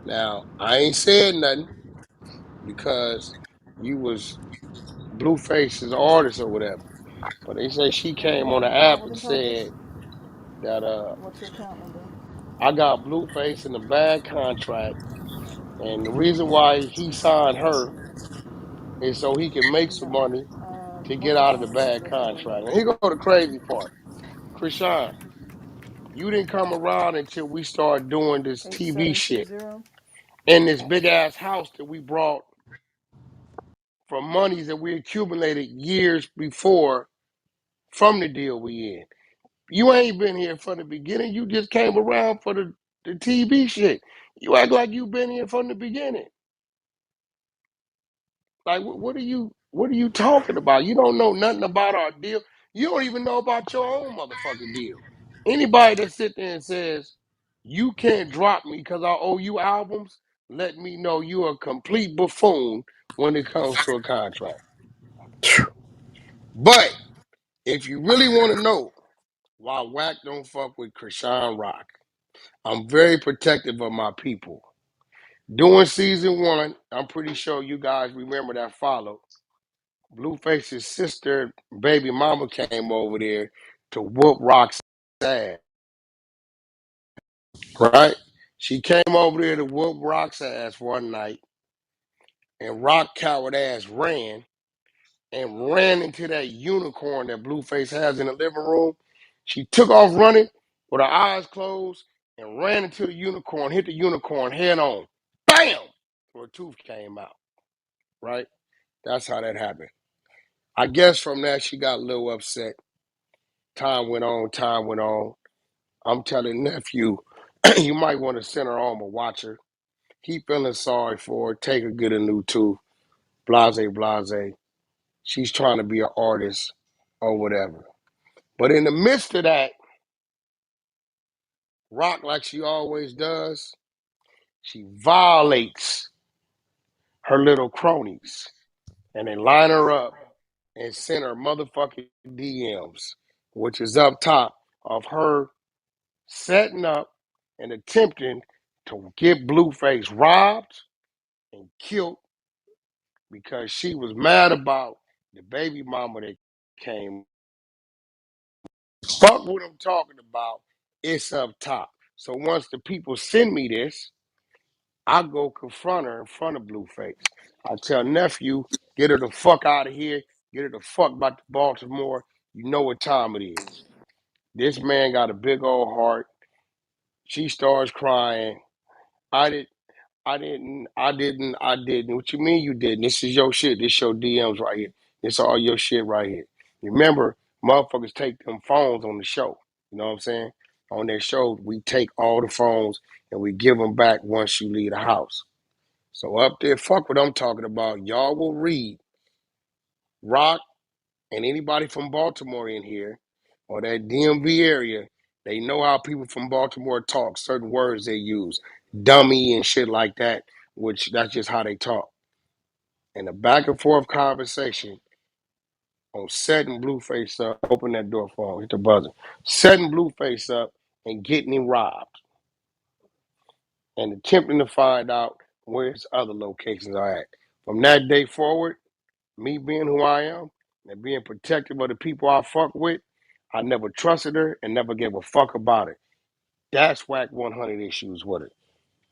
Now, I ain't said nothing because you was Blueface's artist or whatever. But they say she came on the app What and did purpose? said that What's your account number? I got Blueface in a bad contract, and the reason why he signed her is so he can make some No. money to get What's your out of the phone number? bad Your cell phone contract. number? And here go the crazy part. Chrisean, you didn't come around until we started doing this TV shit 8720. in this big ass house that we brought from monies that we accumulated years before from the deal we in. You ain't been here from the beginning. You just came around for the TV shit. You act like you been here from the beginning. Like what are you talking about? You don't know nothing about our deal. You don't even know about your own motherfucking deal. Anybody that sit there and says you can't drop me because I owe you albums, let me know you're a complete buffoon when it comes to a contract. But if you really want to know why WACK don't fuck with Chrisean Rock, I'm very protective of my people. During season one, I'm pretty sure you guys remember that followed. Blueface's sister, baby mama, came over there to whoop Rock's ass, right? She came over there to whoop Rock's ass one night, and Rock coward ass ran into that unicorn that Blueface has in the living room. She took off running with her eyes closed and ran into the unicorn, hit the unicorn head on. Bam! Her tooth came out, right? That's how that happened. I guess from that, she got a little upset. Time went on, time went on. I'm telling nephew, you might want to send her home or watch her. He feeling sorry for her. Take her, get a new tooth. Blase, blase. She's trying to be an artist or whatever. But in the midst of that, Rock, like she always does, she violates her little cronies. And they line her up and send her motherfucking DMs, which is up top of her setting up and attempting to get Blueface robbed and killed because she was mad about the baby mama that came. Fuck what I'm talking about. It's up top. So once the people send me this, I go confront her in front of Blueface. I tell nephew, get her the fuck out of here. Get her the fuck back to Baltimore. You know what time it is. This man got a big old heart. She starts crying. I did I didn't. What you mean you didn't? This is your shit. This your DMs right here. This all your shit right here. Remember, motherfuckers take them phones on the show. You know what I'm saying? On their show, we take all the phones and we give them back once you leave the house. So up there, fuck what I'm talking about. Y'all will read Rock and anybody from Baltimore in here or that DMV area. They know how people from Baltimore talk, certain words they use, dummy and shit like that, which that's just how they talk. And a back and forth conversation on setting Blueface up, open that door for him, hit the buzzer, setting Blueface up and getting him robbed and attempting to find out where his other locations are at. From that day forward, me being who I am and being protective of the people I fuck with, I never trusted her and never gave a fuck about it. That's WACK 100 issues with it.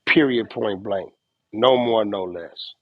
Period, point blank. No more, no less.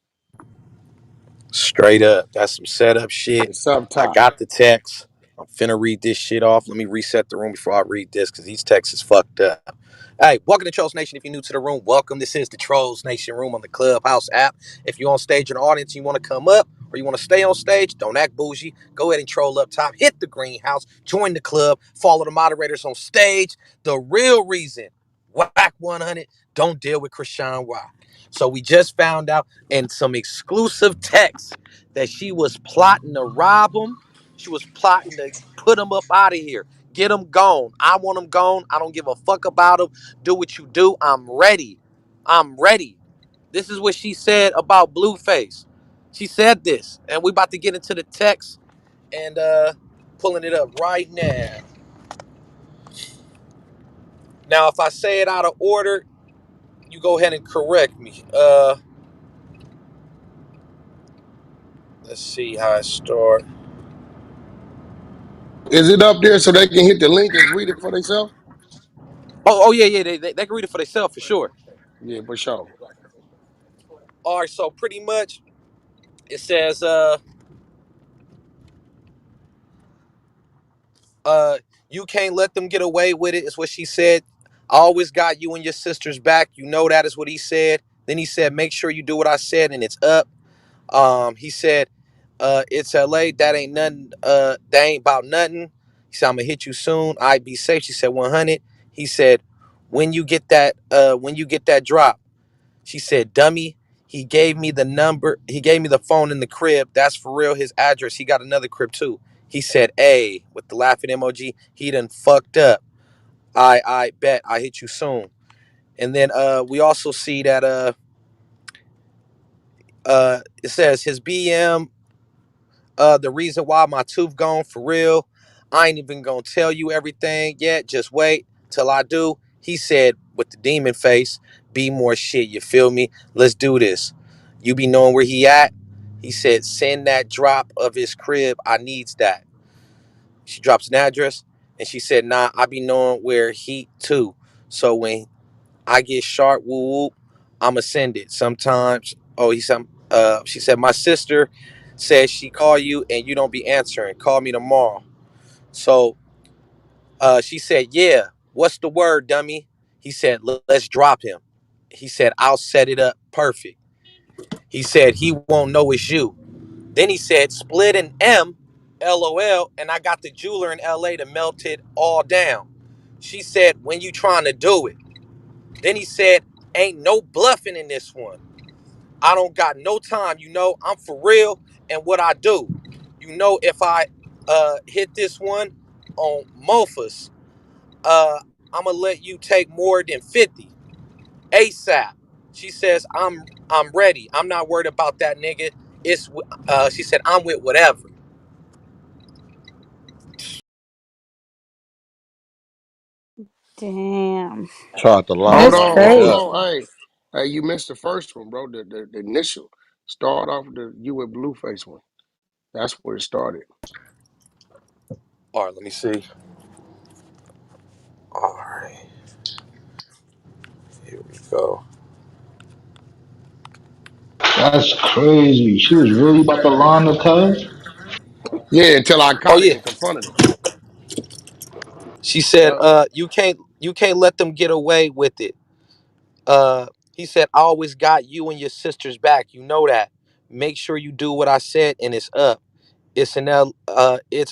Straight up. That's some setup shit. It's up I top. got the text. I'm finna read this shit off. Let me reset the room before I read this because these texts is fucked up. Hey, welcome to Trolls Nation. If you're new to the room, welcome. This is the Trolls Nation room on the Clubhouse app. If you're on stage in the audience and you want to come up or you want to stay on stage, don't act bougie. Go ahead and troll up top. Hit the greenhouse. Join the club. Follow the moderators on stage. The real reason WACK 100 don't deal with Chrisean Rock. So we just found out in some exclusive text that she was plotting to rob him. She was plotting to put him up out of here. Get him gone. I want him gone. I don't give a fuck about him. Do what you do. I'm ready. I'm ready. This is what she said about Blueface. She said this, and we about to get into the text and pulling it up right now. Now, if I say it out of order, you go ahead and correct me. Let's see how I start. Is it up there so they can hit the link and read it for themselves? Oh yeah, yeah. They can read it for themselves for sure. Yeah, for sure. All right, so pretty much it says you can't let them get away with it. Is what she said. I always got you and your sister's back. You know that is what he said. Then he said, make sure you do what I said, and it's up. He said, it's LA. That ain't nothing. That ain't about nothing. He said, I'm gonna hit you soon. I be safe. She said 100. He said, when you get that drop. She said, dummy. He gave me the number. He gave me the phone in the crib. That's for real. His address. He got another crib too. He said, hey, with the laughing emoji. He done fucked up. I bet I hit you soon. And then we also see that it says his BM the reason why my tooth gone for real. I ain't even gonna tell you everything yet. Just wait till I do. He said with the demon face, be more shit. You feel me? Let's do this. You be knowing where he at? He said, send that drop of his crib. I needs that. She drops an address and she said, nah, I be knowing where he too. So when I get sharp woo woo, I'ma send it. Sometimes, oh, she said, my sister says she call you and you don't be answering. Call me tomorrow. So she said, yeah, what's the word, dummy? He said, let's drop him. He said, I'll set it up perfect. He said, he won't know it's you. Then he said, split an M, LOL, and I got the jeweler in LA to melt it all down. She said, when you trying to do it? Then he said, ain't no bluffing in this one. I don't got no time. You know, I'm for real and what I do. You know, if I hit this one on Mofus, uh, I'm gonna let you take more than 50 ASAP. She says, I'm ready. I'm not worried about that nigga. She said, I'm with whatever. Damn. Tried to line Hold That's my on, nigga hold crazy. up. on. Hey, you missed the first one, bro. The initial. Start off the you with Blueface one. That's where it started. All right, let me see. All right, here we go. That's crazy. She was really about to line the cuz. Yeah, until I Oh caught it yeah, and confronted her. she said, Yep. you can't let them get away with it. Uh, he said, I always got you and your sister's back. You know that. Make sure you do what I said, and it's up. It's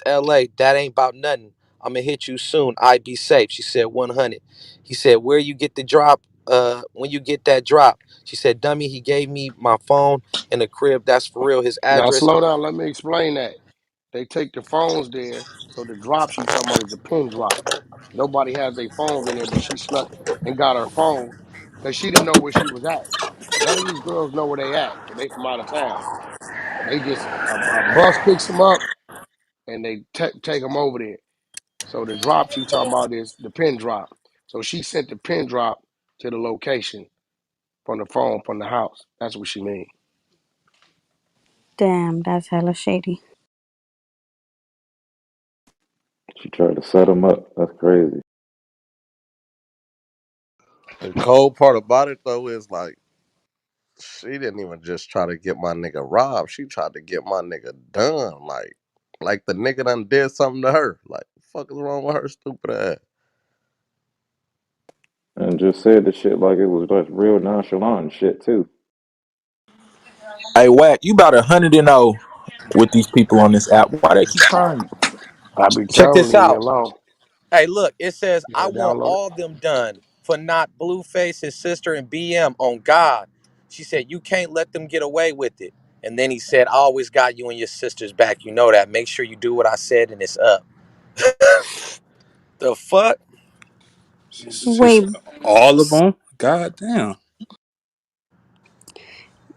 LA. That ain't about nothing. I'm gonna hit you soon. I be safe. She said 100. He said, where you get the drop? When you get that drop? She said, dummy. He gave me my phone in the crib. That's for real. His Now address. slow down. Let me explain that. They take the phones there, so the drop she talking about is the pin drop. Nobody has their phones in there, but she snuck and got her phone because she didn't know where she was at. None of these girls know where they at because they from out of town. They just a bus picks them up and they take them over there. So the drop she talking about is the pin drop. So she sent the pin drop to the location from the phone from the house. That's what she mean. Damn, that's hella shady. She tried to set him up. That's crazy. The cold part about it though is like she didn't even just try to get my nigga robbed. She tried to get my nigga done. Like the nigga done did something to her. Like, the fuck is wrong with her stupid ass? And just said the shit like it was like real nonchalant and shit too. Hey, Wack, you about 100-0 with these people on this app. Why they keep trying you? I be Check telling this leave me out. alone. Hey, look. It says You I gotta want download it. all them done for not Blueface, his sister, and BM on God. She said you can't let them get away with it. And then he said, I always got you and your sister's back. You know that. Make sure you do what I said, and it's up. The fuck? She Wait, said all of them. God damn.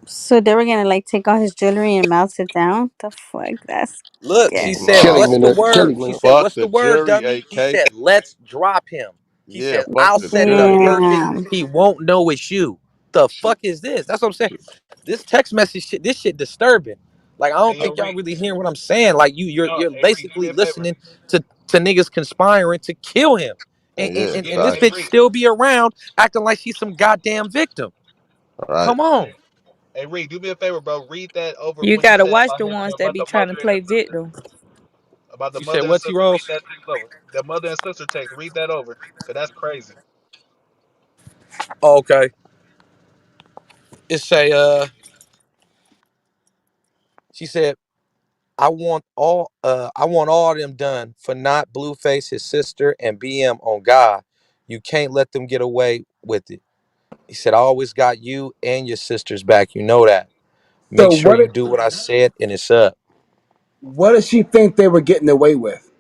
so they were gonna like take all his jewelry and melt it down? The fuck? That's Look, she scary. said, Kill him Nah. what's in the the kill word? him in She the said, Fuck what's the the word, jury, dummy? He AK. said, let's drop him. He Yeah, said, fuck I'll the set it up jury. perfect. Damn. He won't know it's you. The She, fuck is this? That's what I'm saying. This text message shit, this shit disturbing. Like I don't Hey, yo, think y'all Reed. really hearing what I'm saying. Like No, you're hey, Reed, do me basically a favor. listening to niggas conspiring to kill him. And, and, yeah, and, and Yeah, this hey, exactly. bitch Reed. still be around acting like she's some goddamn victim. Right. Come on. Hey, Reed, do me a favor, bro. Read that over You when you gotta said watch about the him, ones that about be the trying mother to and play the sister. victim. About the You said mother and what, T sister. Read Rose? that text over. The mother and sister text. Read that over. Cause that's crazy. Oh, okay. It's a she said, I want all of them done for not Blueface, his sister, and BM on God. You can't let them get away with it. He said, I always got you and your sisters back. You know that. So Make sure what? you do what I said and it's up. What does she think they were getting away with?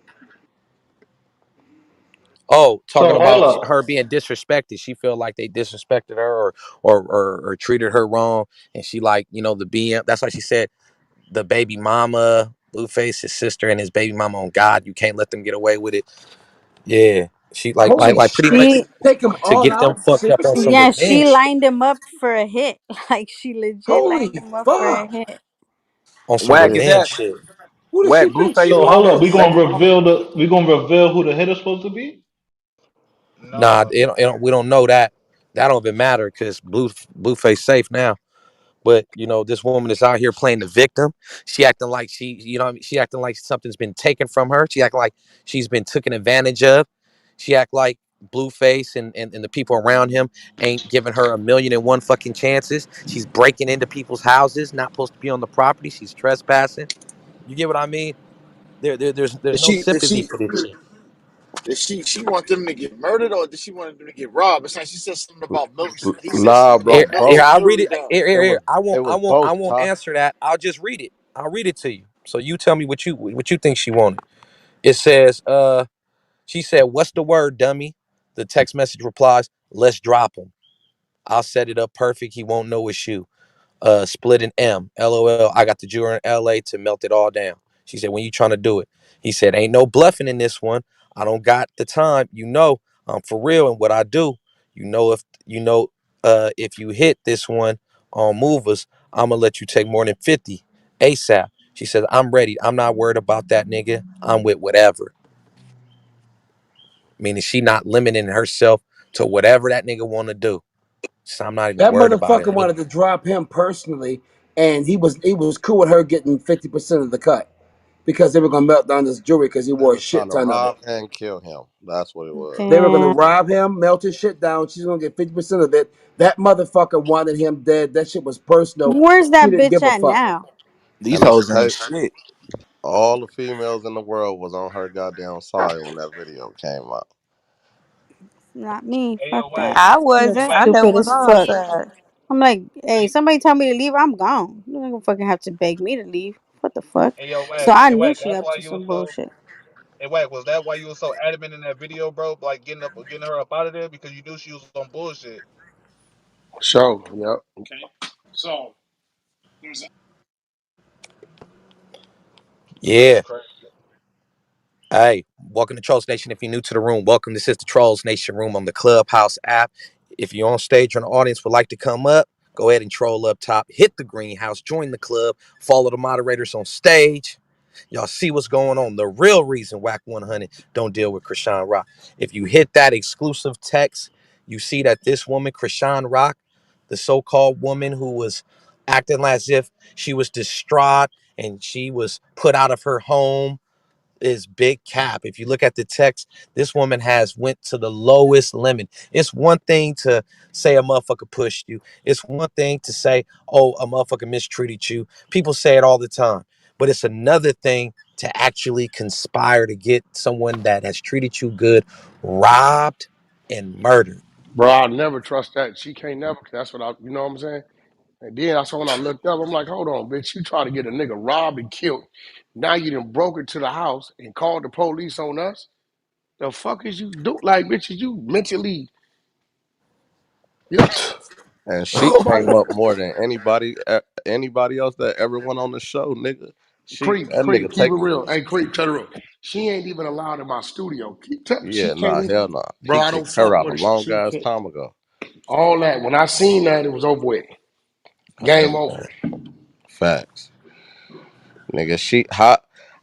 Oh, talking So hold about up. her being disrespected. She felt like they disrespected her or treated her wrong. And she like, the BM. That's why she said the baby mama, Blueface, his sister, and his baby mama on God. You can't let them get away with it. Yeah. She like like Holy like pretty much shit! She, Take them to all get them out fucked up on some seriously. yeah, she revenge shit. lined him up for a hit. Like she legit lined Holy him up for a fuck! hit. On some Whack is Yeah. revenge that shit. Who does she Whack think she Blueface So hold mama up. and We the is? baby gonna mama? reveal who the hitter's supposed to be. Nah, No. we don't know that. That don't even matter because Blueface safe now. But this woman is out here playing the victim. She acting like she acting like something's been taken from her. She acting like she's been taken advantage of. She act like Blueface and the people around him ain't giving her a million and one fucking chances. She's breaking into people's houses, not supposed to be on the property. She's trespassing. You get what I mean? There's Did no she did sympathy she for this shit. did she want them to get murdered or did she want them to get robbed? It's like she said something about Milton. He said Nah, something bro. about Here, melting Both. the I'll read jury it. down. Here. I It won't. I was won't. I both, won't Ty. answer that. I'll just read it. I'll read it to you. So you tell me what you think she wanted. It says, she said, "What's the word, dummy?" The text message replies, "Let's drop him. I'll set it up perfect. He won't know it's you." Split an M. LOL. I got the jeweler in LA to melt it all down. She said, when you trying to do it? He said, ain't no bluffing in this one. I don't got the time. I'm for real in what I do. If you hit this one on movers, I'ma let you take more than 50 ASAP. She said, I'm ready. I'm not worried about that nigga. I'm with whatever. Meaning she not limiting herself to whatever that nigga wanna do. She said, I'm not even That worried about it. motherfucker wanted to drop him personally, and he was cool with her getting 50% of the cut because they were gonna melt down this jewelry because he They wore a was trying shit to ton of it. rob and kill him. That's what it was. They were gonna Damn. rob him, melt his shit down. She's gonna get 50% of it. That motherfucker wanted him dead. That shit was personal. Where's She that didn't bitch give a at fuck. now? These And I hoes tell ain't you, shit. all the females in the world was on her goddamn side when that video came out. Not me. Hey, Fuck yo, Wack. that. I You look wasn't. I Wack. never stupid was as on her fuck. side. I'm like, hey, Hey, somebody tell me to leave, I'm gone. You're not gonna fucking have to beg me to leave. What the fuck? hey, yo, So Wack. I Hey, knew Wack. she That's up why to you was some so. bullshit. Hey, Wack. Was that why you was so adamant in that video, bro? Like getting her up out of there because you knew she was on bullshit. So, yep. That's Yeah. crazy. Hey, welcome to Trolls Nation. If you're new to the room, welcome. This is the Trolls Nation room on the Clubhouse app. If you're on stage or in the audience would like to come up, go ahead and troll up top, hit the greenhouse, join the club, follow the moderators on stage. Y'all see what's going on. The real reason WACK100 don't deal with Chrisean Rock. If you hit that exclusive text, you see that this woman, Chrisean Rock, the so-called woman who was acting as if she was distraught and she was put out of her home is big cap. If you look at the text, this woman has went to the lowest limit. It's one thing to say a motherfucker pushed you. It's one thing to say, oh, a motherfucker mistreated you. People say it all the time. But it's another thing to actually conspire to get someone that has treated you good robbed and murdered. Bro, I'll never trust that. She can't never. That's what you know what I'm saying? And then I saw when I looked up, I'm like, hold on, bitch, you try to get a nigga robbed and killed. Now you done broke into the house and called the police on us. The fuck is you do? Like, bitch, is you mentally, you know, And she oh my came God. up more than anybody else that ever went on the show, nigga. Creep, that Creep, nigga keep it take. real. Hey, Creep, tell the real. She ain't even allowed in my studio. She Yeah, can't nah, even, hell nah. bro, He I don't kicked her fuck out a with her. long She ass can't. time ago. All that. When I seen that, it was over with. Game over. Everything. Facts. Nigga,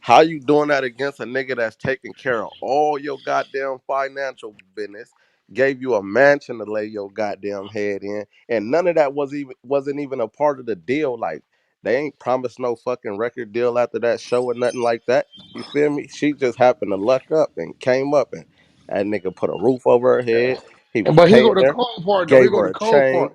how you doing that against a nigga that's taking care of all your goddamn financial business, gave you a mansion to lay your goddamn head in, and none of that wasn't even a part of the deal. Like they ain't promised no fucking record deal after that show or nothing like that. You feel me? She just happened to luck up and came up and that nigga put a roof over her head. He was But here go paying the her, cold part, though. Here gave go her the a cold chain. part.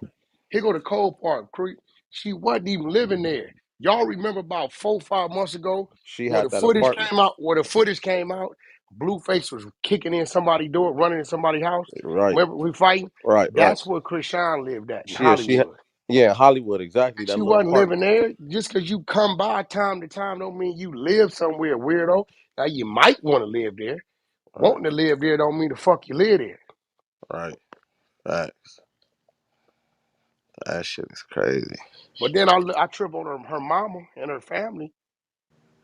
Here go the cold part, Creep. She wasn't even living there. Y'all remember about 4 or 5 months ago She where had the that footage apartment. came out? Where the footage came out, Blueface was kicking in somebody's door, running in somebody's house. Right, Remember we fighting? right. That's where Chrisean lived at in She, she, Hollywood. yeah, in Hollywood, exactly. That She little wasn't living apartment. there. Just because you come by time to time don't mean you live somewhere, weirdo. Now you might want to live there. Right, Wanting to live there don't mean the fuck you live there. right. Facts. That shit is crazy. But then I trip on her mama and her family.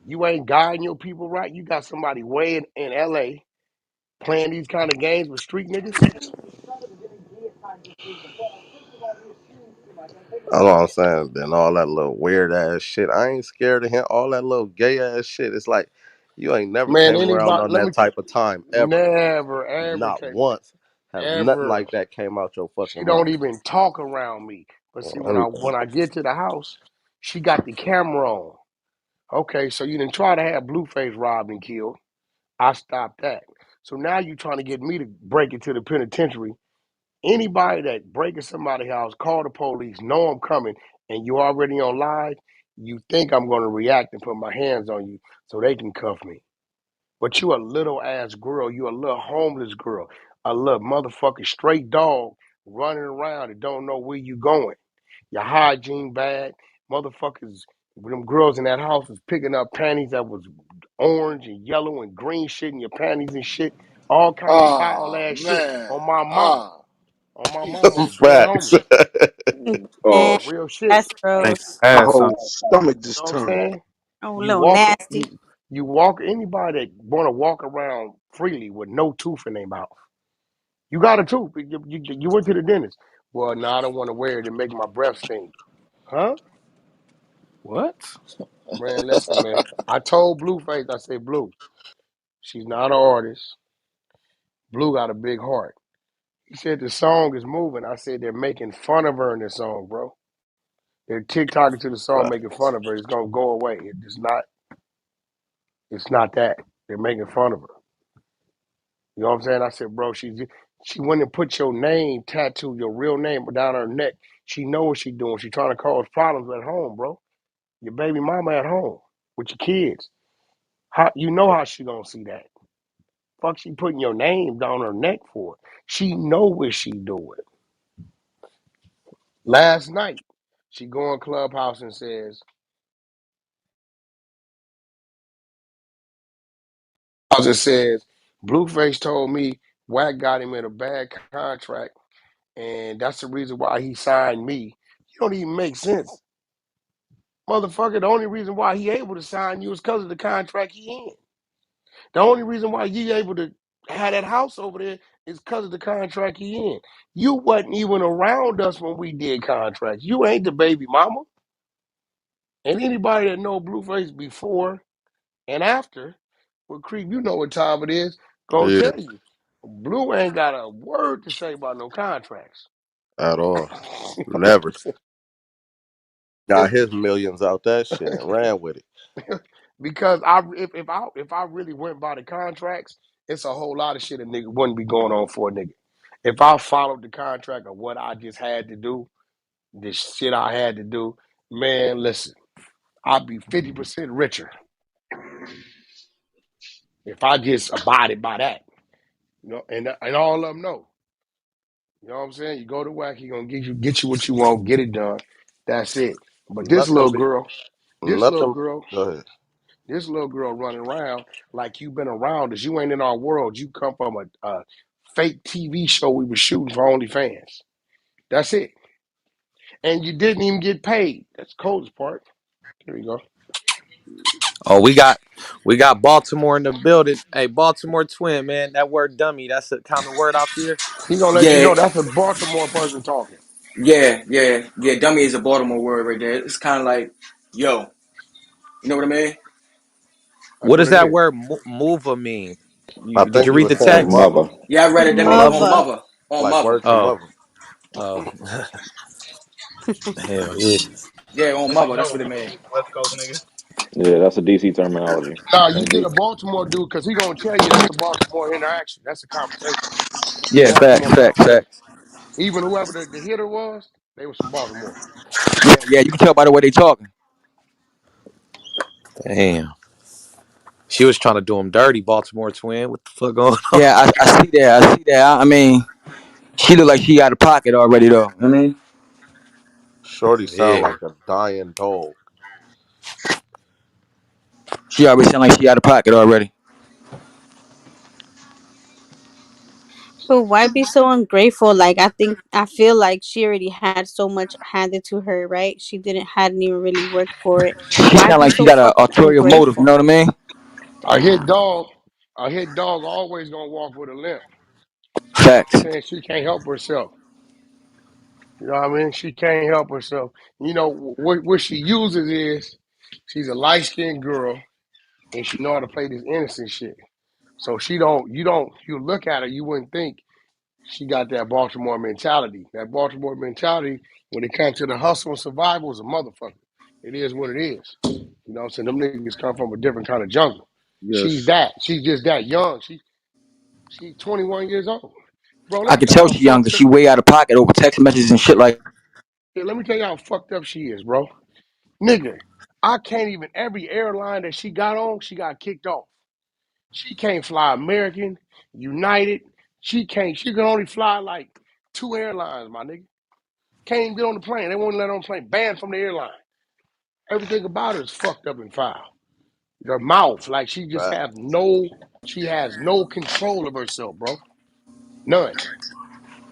You ain't guiding your people right. You got somebody way in LA playing these kind of games with street niggas. That's what I'm saying. Then all that little weird ass shit. I ain't scared of him. All that little gay ass shit. It's like you ain't never Man, came around anybody, on let me that type of time ever. never, ever Not take, once have nothing ever. like that came out your She fucking don't mouth. even talk around me. But see, when I Everything. when I get to the house, she got the camera on. Okay, so you didn't try to have Blueface robbed and killed. I stopped that. So now you trying to get me to break it to the penitentiary. Anybody that breaking somebody's house, call the police, know I'm coming, and you already on live, you think I'm going to react and put my hands on you so they can cuff me. But you a little ass girl, you a little homeless girl, a little motherfucking straight dog running around and don't know where you going. Your hygiene bad. Motherfuckers, them girls in that house was picking up panties that was orange and yellow and green shit in your panties and shit. All kind of foul Oh ass shit man. on my mama. Ah. On my mama, the dead Facts. homies. Man, Oh, Real shit. that's Ain't gross. my ass whole on. stomach You know just what I'm turned. saying? Oh, a You little walk nasty. you walk anybody that wanna walk around freely with no tooth in their mouth. You got a tooth. You went to the dentist. Well, no, I don't want to wear it and make my breath stink. Huh? What? Man, listen, man. I told Blueface, I said, Blue, she's not an artist. Blue got a big heart. He said the song is moving. I said they're making fun of her in the song, bro. They're TikToking to the song, making fun of her. It's gonna go away. It's not that. They're making fun of her. You know what I'm saying? I said, bro, she went and put your name tattoo, your real name down her neck. She know what she doing. She trying to cause problems at home, bro. Your baby mama at home with your kids. How you know how she gonna see that? Fuck, she putting your name down her neck for it. She know what she doing. Last night, she go on Clubhouse and says, it says, Blueface told me Wack got him in a bad contract, and that's the reason why he signed me. You don't even make sense. Motherfucker, the only reason why he able to sign you is because of the contract he in. The only reason why he able to have that house over there is because of the contract he in. You wasn't even around us when we did contracts. You ain't the baby mama. And anybody that know Blueface before and after, well, Creep, you know what time it is, gonna Yeah, tell you. Blue ain't got a word to say about no contracts. at all. You know what Never I'm saying? got his millions out that shit and ran with it. Because if I really went by the contracts, it's a whole lot of shit a nigga wouldn't be going on for a nigga. If I followed the contract of what I just had to do, the shit I had to do, man, listen, I'd be 50% richer if I just abided by that. You know, and all of them know. You know what I'm saying? You go to WACK, he gonna get you what you want, get it done. That's it. But Nothing be this little nothing. girl, Go ahead. this little girl running around like you been around us. You ain't in our world. You come from a fake TV show we were shooting for OnlyFans. That's it. And you didn't even get paid. That's the coldest part. Here we go. Oh, we got Baltimore in the building. Hey, Baltimore twin, man. That word dummy, that's a common word out there. He gonna let you Yeah, know that's a Baltimore person talking. yeah. Dummy is a Baltimore word right there. It's kind of like, yo, you know what I mean? What That's does what it that is. word mover mean? I Did think you he read was the saying text? Mother. mother, Yeah, I read it. That mean on Mother. mother, on like mother. word to Oh, mother. oh, hell yeah. Yeah, on Let you mother. That's know, what it mean. West Coast nigga. Yeah, that's a DC terminology. Nah, you Can't get be. a Baltimore dude because he gonna tell you that's a Baltimore interaction. That's a conversation. It's a Yeah, facts, Baltimore facts, conversation. facts. Even whoever the hitter was, they was from Baltimore. Yeah, yeah, you can tell by the way they talking. Damn. She was trying to do him dirty, Baltimore twin. What the fuck going on? Yeah, I see that. I see that. I mean, she look like she out of pocket already though. I mean, Shorty sound Yeah. like a dying dog. she already sound like she out of pocket already. But why be so ungrateful? Like I feel like she already had so much handed to her, right? She didn't hadn't even really worked for it. She Why sound be like she so got a fucking ulterior motive. You ungrateful? know what I mean? A hit dog, a hit dog always gonna walk with a limp. Facts. Saying she can't help herself. You know what I mean? She can't help herself. You know what she uses is she's a light skinned girl and she know how to play this innocent shit. So she don't you look at her, you wouldn't think she got that Baltimore mentality. That Baltimore mentality, when it comes to the hustle and survival, is a motherfucker. It is what it is. You know what I'm saying? Them niggas come from a different kind of jungle. She's Yes. that. She's just that young. She's 21 years old. Bro, let I me can tell you tell how she young fucked because up. she way out of pocket over text messages and shit like. Yeah, let me tell you how fucked up she is, bro. Nigga, I can't even every airline that she got on, she got kicked off. She can't fly American, United. She can only fly like two airlines, my nigga. Can't even get on the plane. They won't let her on the plane. Banned from the airline. Everything about her is fucked up and foul. Her mouth, like Fact. she has no control of herself, bro. None.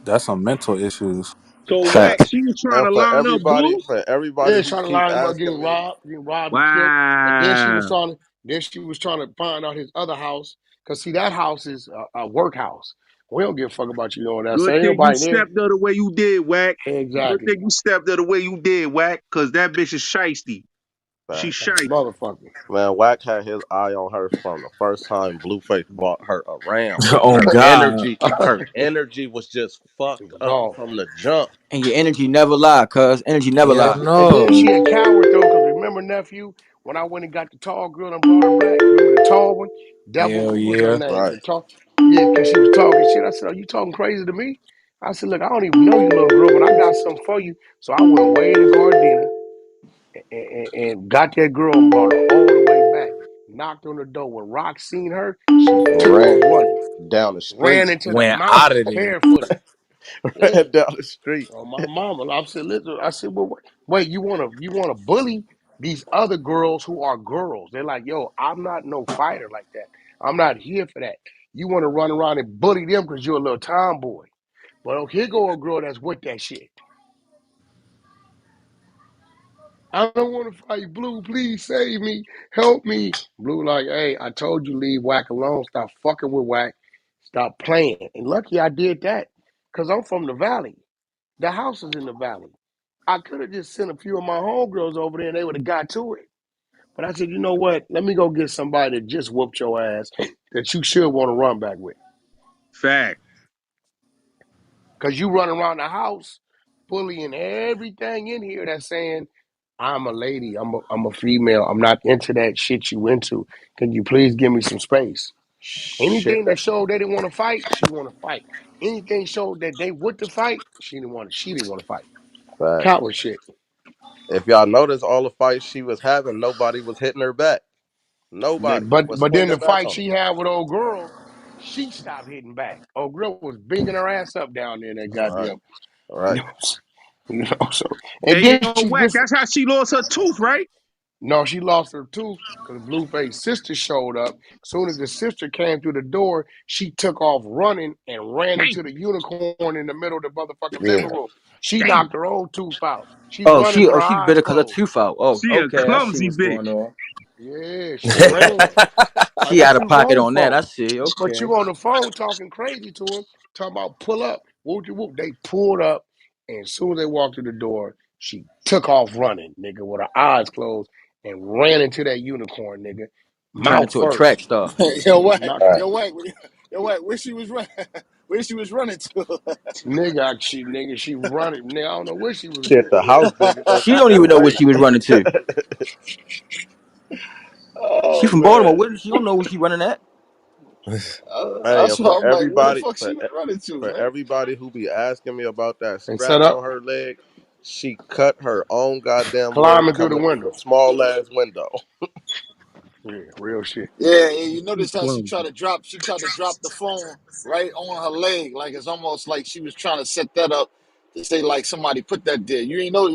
That's some mental issues. So Wack, Facts. she was trying And to line up Blue. for everybody Yeah, who trying to keep lie about asking me, getting robbed and killed. And Wow. then she was trying to find out his other house. Cause see, that house is a workhouse. We don't give a fuck about you knowing that. So Good ain't thing you nobody there. stepped out the way you did, Wack. Good Exactly. thing you stepped out the way you did, Wack, cause that bitch is shiesty. She fact. Like a shiesty. motherfucker. Man, Wack had his eye on her from the first time Blueface bought her around. Oh God. Her energy was just fucked up Dog. from the jump. And your energy never lie, cuz energy never Hell lie. And then no. she a coward though, because remember, nephew, when I went and got the tall girl and brought her back, remember the tall one? Devil, Hell what was her yeah. name? Right. The tall, yeah, because she was talking shit. I said, are you talking crazy to me? I said, look, I don't even know you, little girl, but I got something for you. So I went way to Gardena and got that girl and brought her all the way back. Knocked on the door. When Rock seen her, she took off Ran running. down the Ran street. into the Went out mountains of there. barefooted. Yeah. Ran down the street. Oh my mama. I said, listen, I said, well, wait, you wanna bully these other girls who are girls. They're like, yo, I'm not no fighter like that. I'm not here for that. You wanna run around and bully them because you're a little tomboy. But oh, here go a girl that's with that shit. I don't want to fight Blue. Please save me. Help me. Blue like, hey, I told you leave Whack alone. Stop fucking with Whack. Stop playing. And lucky I did that. Because I'm from the valley. The house is in the valley. I could have just sent a few of my homegirls over there and they would have got to it. But I said, you know what? Let me go get somebody that just whooped your ass that you should want to run back with. Fact. Because you run around the house bullying everything in here that's saying, I'm a lady, I'm a female, I'm not into that shit you into. Can you please give me some space? Shit. Anything that showed they didn't want to fight, she want to fight. Anything showed that they would to fight, she didn't want to fight. Fact. Coward shit. If y'all notice all the fights she was having, nobody was hitting her back. Nobody was But then swinging the back fight on her. she had with old girl, she stopped hitting back. Old girl was binging her ass up down there in that All right. goddamn, All you right. know, you know. So and Hey, then yo, she Wack, just that's how she lost her tooth, right? no, she lost her tooth because Blueface's sister showed up. Soon as the sister came through the door, she took off running and ran Damn, into the unicorn in the middle of the motherfucking living Yeah. room. She damn. knocked her own tooth out. She Oh, running with her she eyes bitter because her closed. tooth out. Oh, She a okay, I see clumsy what's going bitch. on. Yeah, she ran. Like She what out of you pocket run on that. for? I see. But Okay. you on the phone talking crazy to him, talking about pull up, whoop de whoop. They pulled up, and as soon as they walked through the door, she took off running, nigga, with her eyes closed, and ran into that unicorn, nigga, Turned mouth into a first. track star. yo, what? Knocked Right. Yo, what? Yo, what? Where she was running? Where she was running to? she running. Nigga, I don't know where she was Shit, going. the house bigger than She don't even goddamn know what she was Raven. running to. She Oh from Baltimore. man, What? She don't know where she running at. Hey, that's and for why I'm like, where the everybody, fuck she was running to, for man? everybody who be asking me about that And set scratch up, on her leg, she cut her own goddamn leg climbing through the coming through window. the small ass window. Yeah, real shit. Yeah, and you She notice how clumsy. she tried to drop the phone right on her leg, like it's almost like she was trying to set that up to say like somebody put that there. You ain't know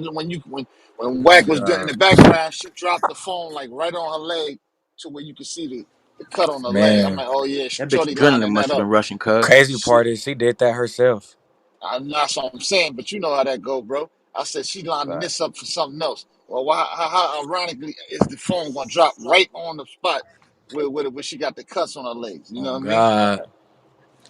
when Oh Wack was in God, the background, she dropped the phone like right on her leg to where you could see the cut on her leg. I'm man, like, oh yeah, that bitch Shorty adrenaline lining must that have up. been rushing, cuz. Crazy Shit, part is she did that herself. I'm not what I'm saying, but you know how that go, bro. I said she lining Fact. this up for something else. Well, how ironically is the phone gonna drop right on the spot where she got the cuts on her legs? You know Oh what I mean? God.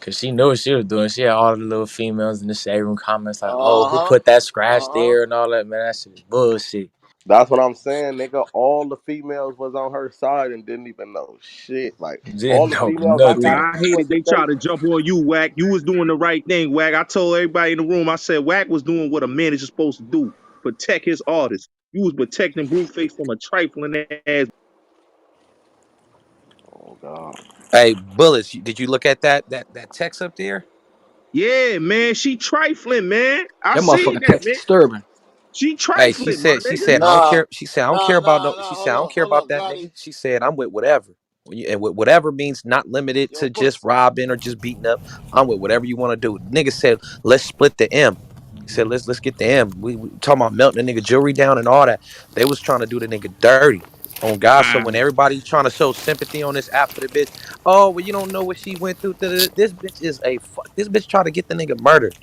Cause she knew what she was doing. She had all the little females in the shade room comments like, "Oh, Uh who huh. put that scratch Uh huh. there and all that?" Man, that shit is bullshit. That's what I'm saying, nigga. All the females was on her side and didn't even know shit. Like all Didn't the know females Hey, I man, nothing. got I into hated it they today. tried to jump on you, Wack. You was doing the right thing, Wack. I told everybody in the room, I said Wack was doing what a manager's supposed to do. Protect his artist. You was protecting Blueface from a trifling ass. Oh God. Hey, Bullets, did you look at that text up there? Yeah, man. She trifling, man. I That seen motherfucking that, text man. disturbing. She Hey, trifling, my she nigga. said, I don't Nah, care. She said, I don't care about no. She said, I don't care Hold about on, that Gotti. nigga. She said, I'm with whatever. And with whatever means not limited Yo, to just Bullets. robbing or just beating up. I'm with whatever you want to do. Nigga said, let's split the M. He said, let's get the M. We talking about melting the nigga jewelry down and all that. They was trying to do the nigga dirty on God. So Wow. when everybody's trying to show sympathy on this app for the bitch, oh well, you don't know what she went through. This bitch is a fuck. This bitch tried to get the nigga murdered.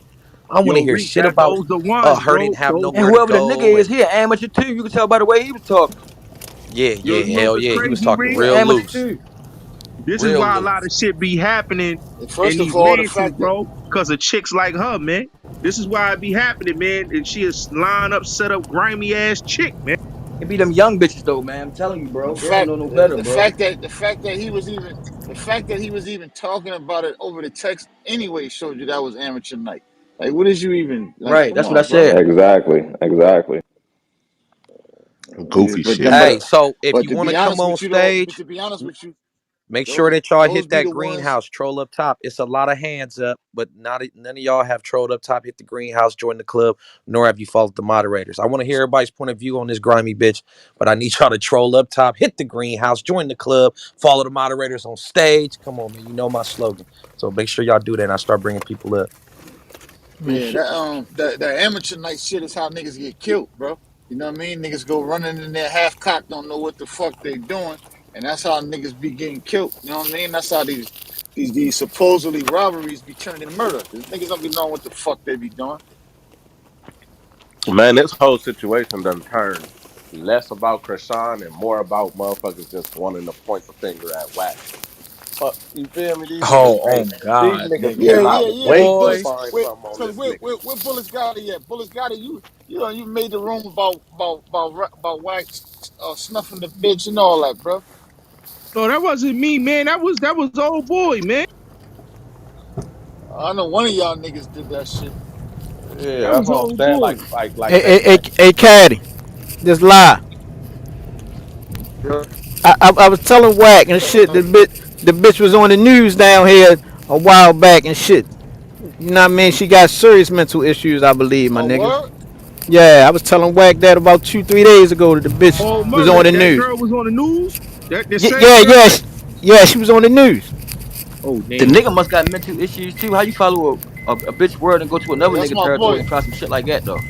I want to Yo, hear Reek, shit that about those the ones, her bro. didn't have Those And nowhere to whoever the nigga go is, and he an amateur too. You can tell by the way he was talking. yeah, yo, yeah, you know hell what's yeah. He was crazy, talking Reek? He an real amateur loose. too. This is Real why a lot of loose. shit be happening in First of these all, the mansions, fact that bro, because of chicks like her, man. This is why it be happening, man. And she is line up, set up, grimy ass chick, man. It be them young bitches though, man. I'm telling you, the bro. They don't fact know no better, the bro. fact that the fact that he was even talking about it over the text anyway showed you that was amateur night. Like, what is you even like? Right. Come That's what I on, bro. said. Exactly. Exactly. Yeah, Goofy but shit. Hey, so if but you to want to be come honest on with you though, stage, make sure those that y'all those hit be that the ones. greenhouse, troll up top. It's a lot of hands up, but not none of y'all have trolled up top, hit the greenhouse, join the club, nor have you followed the moderators. I want to hear everybody's point of view on this grimy bitch, but I need y'all to troll up top, hit the greenhouse, join the club, follow the moderators on stage. Come on, man. You know my slogan. So make sure y'all do that and I start bringing people up. Man, Yeah, shit. that amateur night shit is how niggas get killed, bro. You know what I mean? Niggas go running in there half cocked, don't know what the fuck they doing, and that's how niggas be getting killed. You know what I mean? That's how these supposedly robberies be turning into murder. Cause niggas don't be knowing what the fuck they be doing. Man, this whole situation done turned less about Chrisean and more about motherfuckers just wanting to point the finger at Wack. Fuck, you feel me? Oh These God, niggas nigga. Yeah, yeah, cannot yeah. Cause wait to Boy. Bullets, find something on cause this nigga. where Bullets got it at? Bullets got it. You know you made the room about Wax snuffing the bitch and all that, bro. No, that wasn't me, man. That was old boy, man. I know one of y'all niggas did that shit. Yeah, That that's was what I'm old saying. boy. Hey, hey, hey, That hey, Caddy, this lie. I was telling Whack and shit. The bitch was on the news down here a while back and shit. You know what I mean? She got serious mental issues, I believe, my Oh, nigga. word? Yeah, I was telling Whack that about 2 3 days ago that the bitch Oh, was murder. on the That Ah. news. girl was on the news. That the Yeah, same yeah, girl yeah, that. yeah. She was on the news. Oh The damn. nigga must got mental issues too. How you follow a bitch word and go to another That's nigga my territory boy. and try some shit like that though?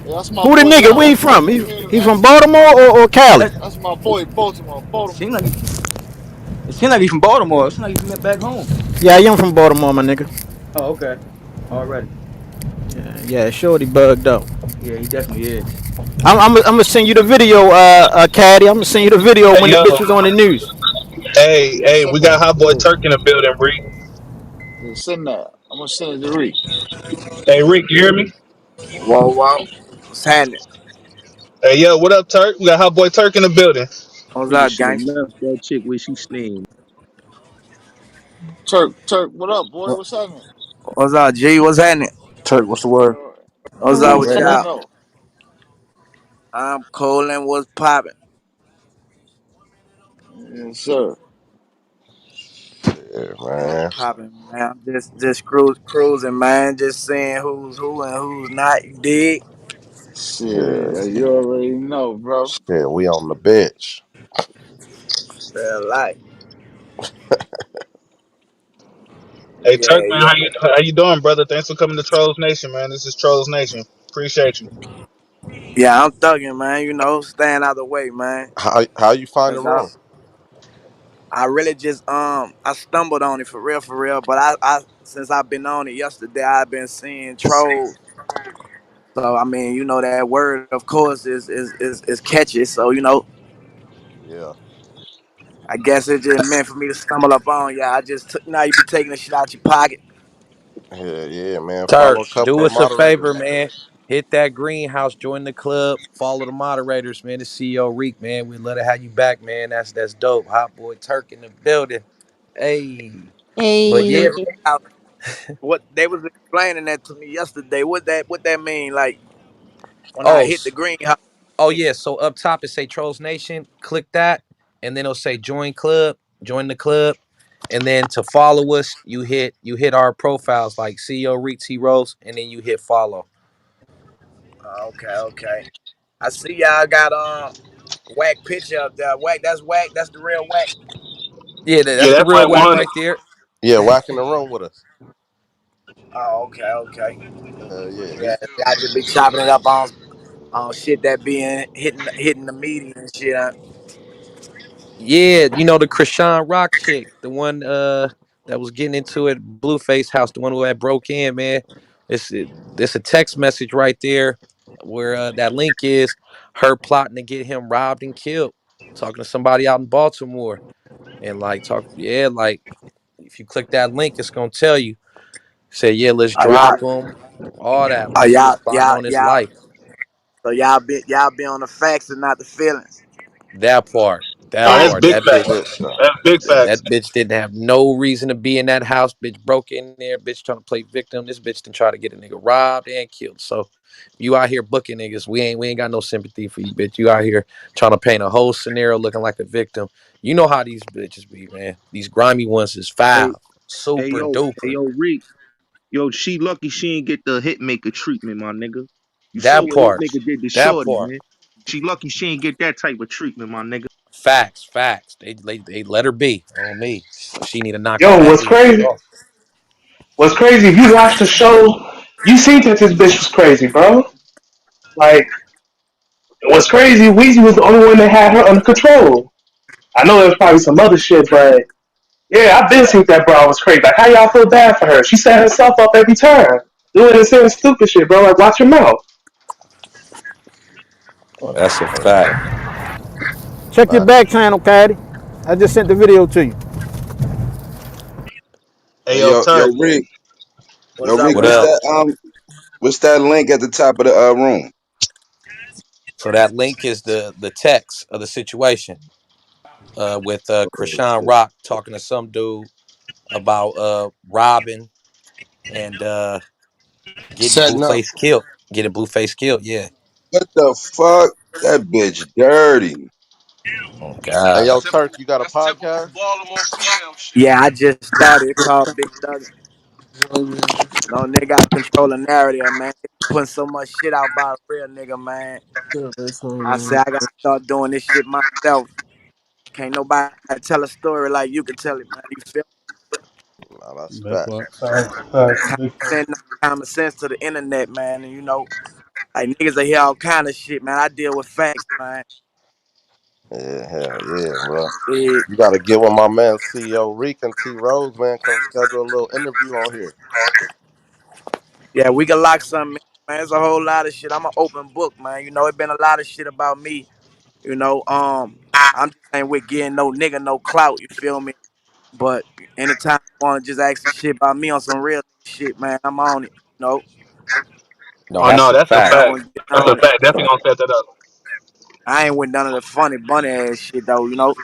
That's my Who the boy. nigga? Y'all Where he ask him. from? He He made him he from ask. Baltimore or Cali? That That's my boy, Baltimore. it seemed Baltimore. like it seemed like he from Baltimore. It seemed like he from back home. Yeah, I am from Baltimore, my nigga. Oh, okay. Already. Yeah, Shorty bugged up. Yeah, he definitely is. I'm gonna send you the video, Caddy. I'm gonna send you the video Hey when the yo, bitch was on the news. Yeah, hey, we send got that. Hot Boy Turk in the building, Reek. Yeah, send that. I'm gonna send it to Reek. Hey Reek, you hear me? Whoa, whoa. What's happening? Hey yo, what up, Turk? We got Hot Boy Turk in the building. What's Nigga up, should have gangster? left that chick where she staying. Turk, what up, boy? What- What's happening? What's up, G? What's happening? Turk, what's the word? You What's you up Cool. with already y'all? know. I'm cool and what's poppin'? Yes, sir. Yeah, man. Poppin', man. I'm just cruising, man. Just seeing who's who and who's not. You dig? Shit, Yeah, you already know, bro. shit, we on the bench. Feel like, Hey Turk, yeah, man, yeah. how you doing, brother? Thanks for coming to Trolls Nation, man. This is Trolls Nation. Appreciate you. Yeah, I'm thugging, man. You know, staying out of the way, man. How you find the That's all. room? I really just I stumbled on it for real. But I since I've been on it yesterday, I've been seeing trolls. So I mean, you know that word, of course, is catchy. So you know, Yeah, I guess it just meant for me to stumble up on. Yeah, I just took. Now you be taking the shit out your pocket. yeah, man. Follow Turk, a couple do of us a favor, moderators. man. Hit that greenhouse, join the club, follow the moderators, man. The CEO Reek, man. We'd love to have you back, man. That's dope. Hot boy Turk in the building. Hey. But Yeah, yeah, Hey. what they was explaining that to me yesterday. What that mean? Like when I oh, hit the greenhouse. oh yeah. So up top it say Trolls Nation. Click that, and then it'll say join club, join the club. And then to follow us, you hit our profiles like CEO Reek T Rose, and then you hit follow. Okay, okay. I see y'all got whack picture up there. Whack, that's whack. That's the real whack. Yeah, Yeah, that's the that's real like whack 100. right there. Yeah, whack in the room with us. Oh, okay, okay. Yeah, Yeah, I just be chopping it up on shit that being hitting the media and shit. Yeah, the Chrisean Rock chick, the one that was getting into it, Blueface house, the one who had broke in, man. It's a text message right there where that link is her plotting to get him robbed and killed. Talking to somebody out in Baltimore. And like if you click that link, it's gonna tell you. Say, yeah, let's Are drop y'all? him. All that. Are Like he was y'all? plotting Y'all? on his Y'all? life. So y'all be on the facts and not the feelings. That part. Oh, That that's part. big That that's bitch. good facts. stuff. That's big facts. That bitch didn't have no reason to be in that house. Bitch broke in there. Bitch trying to play victim. This bitch didn't try to get a nigga robbed and killed. So you out here booking niggas. We ain't got no sympathy for you, bitch. You out here trying to paint a whole scenario looking like a victim. You know how these bitches be, man. These grimy ones is Hey, foul. hey, Super hey, duper. yo, Reek. Yo, she lucky she ain't get the hitmaker treatment, my nigga. You saw That what part. hitmaker did to That Shorty, part. man. She lucky she ain't get that type of treatment, my nigga. Facts. Facts. They let her be on me. So she need to knock all Yo, that what's bullshit crazy? off. What's crazy? If you watch the show, you seen that this bitch was crazy, bro. Like, what's crazy? Weezy was the only one that had her under control. I know there was probably some other shit, but yeah, I've been seeing that bro was crazy. Like, how y'all feel bad for her? She set herself up every time, doing and saying stupid shit, bro. Like, watch your mouth. Oh, that's a fact. Check your Nah. back channel, Caddy. I just sent the video to you. Hey, Hey, yo, yo, Turk. Rick, What's up What with up? y'all? what's that link at the top of the room? So that link is the text of the situation with Oh Chrisean shit! Rock talking to some dude about robbing and getting Setting up. Blueface killed. Getting Blueface killed, yeah. What the fuck? That bitch dirty. Oh Hey, God. yo, Turk, you got a podcast? Yeah, I just started. It called Big Thug. No nigga gotta control the narrative, man. Putting so much shit out about a real nigga, man. I say I gotta start doing this shit myself. Can't nobody tell a story like you can tell it, man. You feel Nah, that's That's fact. what facts, common big facts. sense, no common sense to the internet, man. And you know, like niggas that hear all kind of shit, man. I deal with facts, man. Yeah, hell yeah, bro. Yeah. You got to get with my man CEO Reek and T Rose, man. Come schedule a little interview on here. Yeah, we can lock something in, man. It's a whole lot of shit. I'm an open book, man. You know, it been a lot of shit about me. You know, I'm just ain't with getting no nigga no clout. You feel me? But anytime you want to just ask some shit about me on some real nigga shit, man, I'm on it. You know, No, Oh that's no, a that's a fact. y'all fact. want to get That's a on it. fact. Definitely gonna set that up. I ain't with none of the funny bunny ass shit though. You know,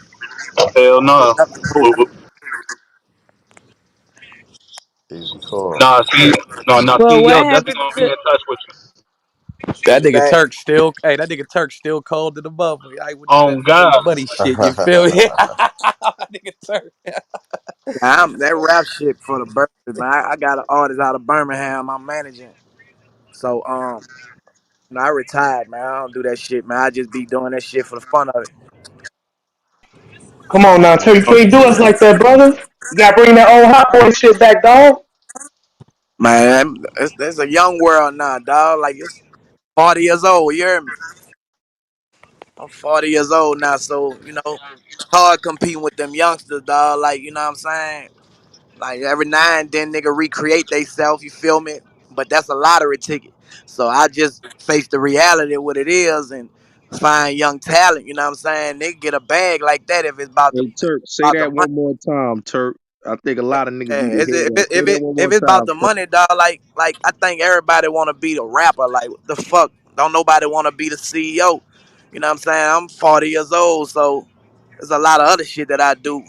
Hell it's no. up to boo. W- w- Easy call. Nah, see, no, Well, what CEO definitely happened gonna be in to? touch with you. That nigga That Turk still, hey, that nigga Turk still cold to the motherfucker. I with none of On that funny God. buddy shit. You feel me? That nigga Turk. I'm that rap shit for the birds, man. I got an artist out of Birmingham I'm managing. So I retired, man. I don't do that shit, man. I just be doing that shit for the fun of it. Come on now, Terry, you can't do us like that, brother. You gotta bring that old hot boy shit back, dog. Man, it's a young world now, dog. Like it's 40 years old. You hear me? I'm 40 years old now, so you know, it's hard competing with them youngsters, dog. Like you know what I'm saying? Like every now and then, nigga recreate theyself. You feel me? But that's a lottery ticket. So I just face the reality of what it is and find young talent. You know what I'm saying? They get a bag like that if it's Hey, Turk, say about the that money. one more time, Turk. I think a lot of niggas need to Yeah, hear that. Say that one more if it's about time, the Turk. money, dog, like I think everybody want to be the rapper. Like what the fuck? Don't nobody want to be the CEO. You know what I'm saying? I'm 40 years old, so there's a lot of other shit that I do.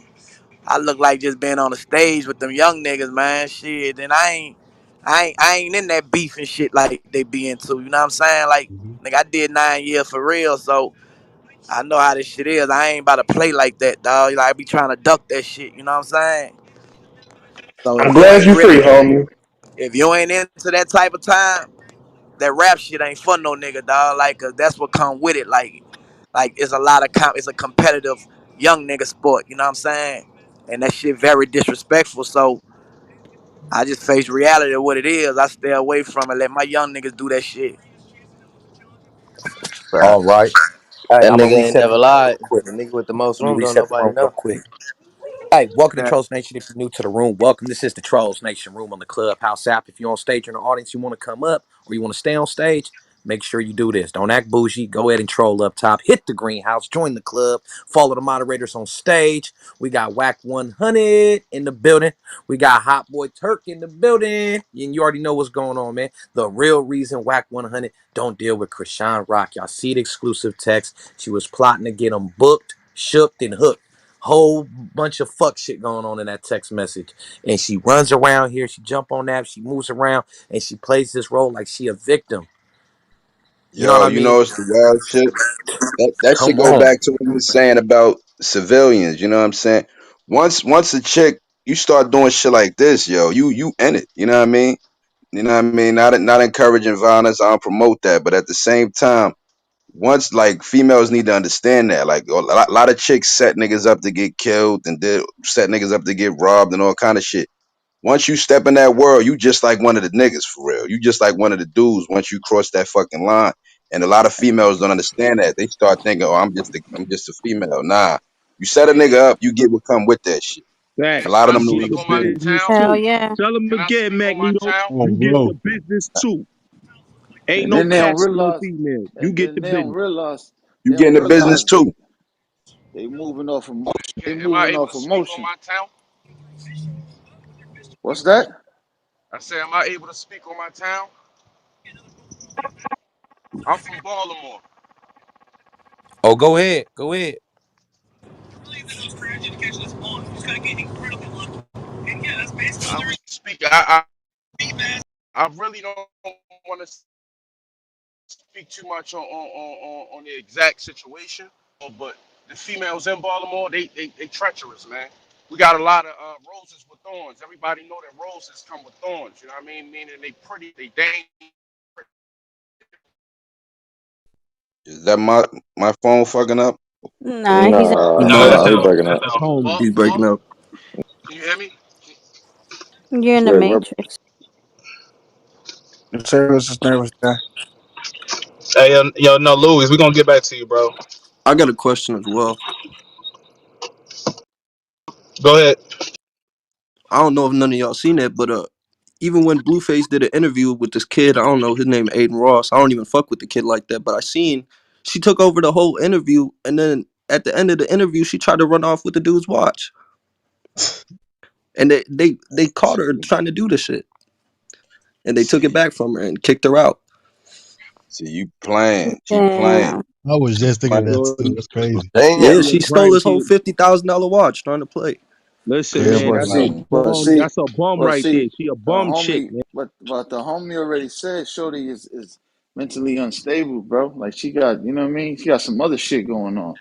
I look like just being on the stage with them young niggas, man. Shit, and I ain't in that beef and shit like they be into. You know what I'm saying? Like, nigga, I did 9 years for real, so I know how this shit is. I ain't about to play like that, dog. Like, I be trying to duck that shit. You know what I'm saying? So I'm glad you free, homie. if you ain't into that type of time, that rap shit ain't for no nigga, dog. Like, 'cause that's what come with it. Like it's a lot of it's a competitive young nigga sport. You know what I'm saying? And that shit very disrespectful. So I just face reality of what it is. I stay away from it. Let my young niggas do that shit. All Facts. right. Hey, That I'm gonna nigga ain't reset the never room real lied. quick. The nigga with the most Let me room don't reset the nobody room real know. quick. Hey, welcome to That Trolls Nation. If you're new to the room, welcome. This is the Trolls Nation room on the Clubhouse app. If you're on stage in the audience, you want to come up or you want to stay on stage, make sure you do this. Don't act bougie. Go ahead and troll up top. Hit the greenhouse. Join the club. Follow the moderators on stage. We got WACK100 in the building. We got Hot Boy Turk in the building. And you already know what's going on, man. The real reason WACK100 don't deal with Chrisean Rock. Y'all see the exclusive text. She was plotting to get him booked, shooked, and hooked. Whole bunch of fuck shit going on in that text message. And she runs around here, she jump on that, she moves around, and she plays this role like she a victim. You know what Yo, I you mean? know it's the wild shit. That should Come go on. back to what you were saying about civilians. You know what I'm saying? Once a chick, you start doing shit like this, yo, you in it. You know what I mean? You know what I mean? Not encouraging violence. I don't promote that, but at the same time, once like females need to understand that, like lot of chicks set niggas up to get killed and did set niggas up to get robbed and all kind of shit. Once you step in that world, you just like one of the niggas for real. You just like one of the dudes once you cross that fucking line. And a lot of females don't understand that. They start thinking, "Oh, I'm just a female." Nah, you set a nigga up, you get what come with that shit. And a Can lot Facts. of I them You don't get speak the on my understand. business town? Hell too. yeah. Tell him Can I again, speak on my Magneto. town? Oh, You get bro. the business too. Ain't And no then they don't catch no realize, female. You and get then the they don't business. realize, You they get don't in the business realize too. they moving off of, they Am I moving able off to speak on emotion. my town? What's that? I say, am I able to speak on my town? I'm from Baltimore. Oh, go ahead. Go ahead. I really speak. I really don't want to speak too much on the exact situation, but the females in Baltimore, they treacherous, man. We got a lot of roses with thorns. Everybody know that roses come with thorns. You know what I mean? Meaning they pretty, they dangerous. Is that my phone fucking up? Nah, he's Nah, No, No, that's nah, he him. no, breaking That's up. that's him. home. But He's breaking up. can you hear me? you're in the Yeah, rub- matrix. The service is nervous guy. Hey, no, Louis, we gonna get back to you, bro. I got a question as well. Go ahead. I don't know if none of y'all seen that, but even when Blueface did an interview with this kid, I don't know his name, Aiden Ross. I don't even fuck with the kid like that, but I seen she took over the whole interview, and then at the end of the interview, she tried to run off with the dude's watch, and they caught her See, trying to do this shit, and they took it see, back from her and kicked her out. see, you playing, she playing. Damn. I was just thinking of Like, that So too. That's crazy. damn. Yeah, Yeah, she stole Brian, his whole $50,000 watch trying to play. listen, Crazy Yeah, man, but work. that's a see, playing. but bum. see, That's a bum but right there. see, She a the bum chick, homie, man. but the homie already said Shorty is mentally unstable, bro. Like she got, you know what I mean? She got some other shit going on.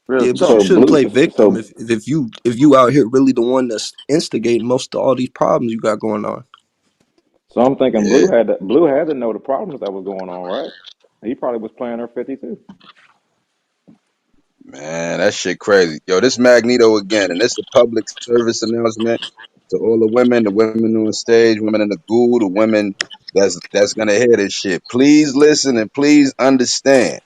Real Yeah, but talk. you So shouldn't blue. play victim So if you out here really the one that's instigating most of all these problems you got going on. so I'm thinking Yeah, Blue had to know the problems that was going on, right? He probably was playing her 52. man, that shit crazy. Yo, this Magneto again, and this a public service announcement to all the women on stage, women in the goo, the women that's gonna hear this shit. Please listen and please understand.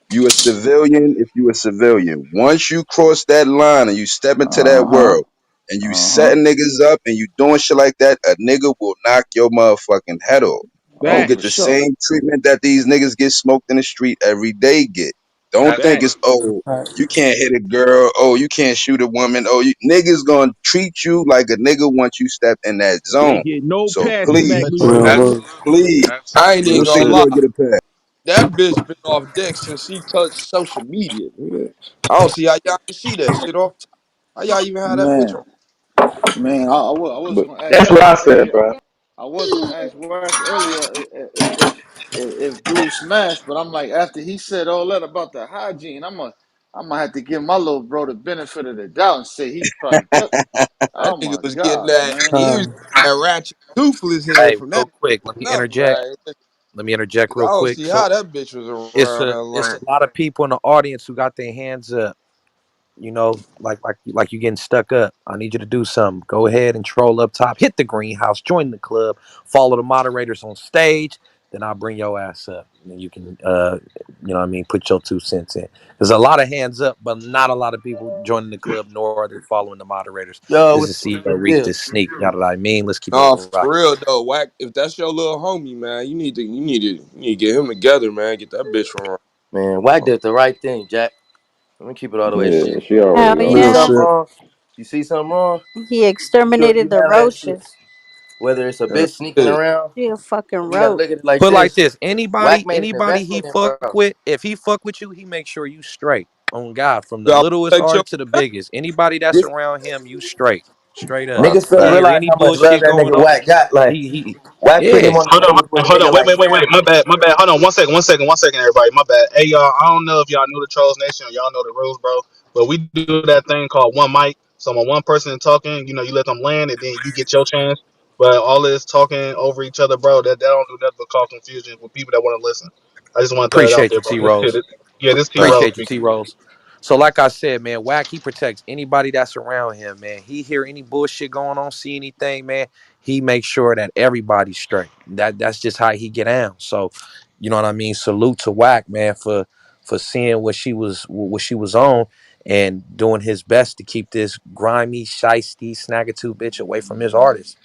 You a civilian if you a civilian. Once you cross that line and you step into that Uh huh. world and you Uh huh. setting niggas up and you doing shit like that, a nigga will knock your motherfucking head off. You will Oh, Back, get for the sure. same treatment that these niggas get smoked in the street every day get. Don't That's think back. it's, what. oh, Right. you can't hit a girl, oh, you can't shoot a woman, oh, you niggas gonna treat you like a nigga once you step in that They zone. get no So pass to Yeah, please, that's Magneto. real Absolutely. word. please, I ain't even don't gonna think Absolutely. lie. you'll get a pass. That bitch been off deck since she touched social media, nigga. I don't see how y'all can see that shit off. How y'all even have that bitch Man, on? man, I was But gonna ask That's what Wack I said, earlier. bro. I was gonna ask Wack earlier if Blue smashed, but I'm like after he said all that about the hygiene, I'm gonna have to give my little bro the benefit of the doubt and say he probably took. That Oh nigga my was getting gosh, that. man. He was that ratchet toothless head Hey, from real that quick, let me mouth. interject. Like, Let me interject I real don't quick. see So how that bitch was it's around a that it's long. a lot of people in the audience who got their hands up. You know, like you getting stuck up. I need you to do something. Go ahead and troll up top. Hit the greenhouse. Join the club. Follow the moderators on stage. Then I'll bring your ass up, and then you can, you know what I mean, put your 2 cents in. There's a lot of hands up, but not a lot of people joining the club, nor are they following the moderators. Yo, This what's is CEO the Reek, deal? this sneak. You know what I mean? Let's keep it Nah, rocking. for real though, Whack. If that's your little homie, man, you need to get him together, man. Get that bitch from. Man, Wack did the right thing, Jack. Let me keep it all the way a yeah, shit. she already Hell You know. see Real yeah. something shit. wrong? You see something wrong? He You should you exterminated the handle that shit. roaches. Whether it's a Yeah, bitch sneaking yeah. around, She a fucking you gotta roach. look at it like Put like this. this: Wack anybody, made an anybody he investment in fuck bro. with, if he fuck with you, he make sure you straight. On God, from the Y'all littlest take your art to the biggest. Anybody that's This around him, you straight, straight up. that's niggas fail He to fact. hear realize any how much love bullshit that going nigga on, Wack got. Like Wack pretty yeah. much Hold moves with on, a hold nigga on. Wait, like wait, wait, wait. family. My bad. Hold on, 1 second, everybody. My bad. Hey, y'all. I don't know if y'all knew the Trolls Nation or y'all know the rules, bro. But we do that thing called one mic. So when one person is talking, you let them land, and then you get your chance. But all this talking over each other, bro, that don't do nothing but cause confusion with people that want to listen. I just want to throw that out Appreciate there, you, bro. T This kid, Rose. yeah, this T Rose Appreciate you, T speaking. Rose. So, like I said, man, Wack, he protects anybody that's around him, man. He hear any bullshit going on, see anything, man. He makes sure that everybody's straight. That's just how he get down. So, you know what I mean. Salute to Wack, man, for seeing what she was on and doing his best to keep this grimy, shisty, snaggletooth bitch away from his artist.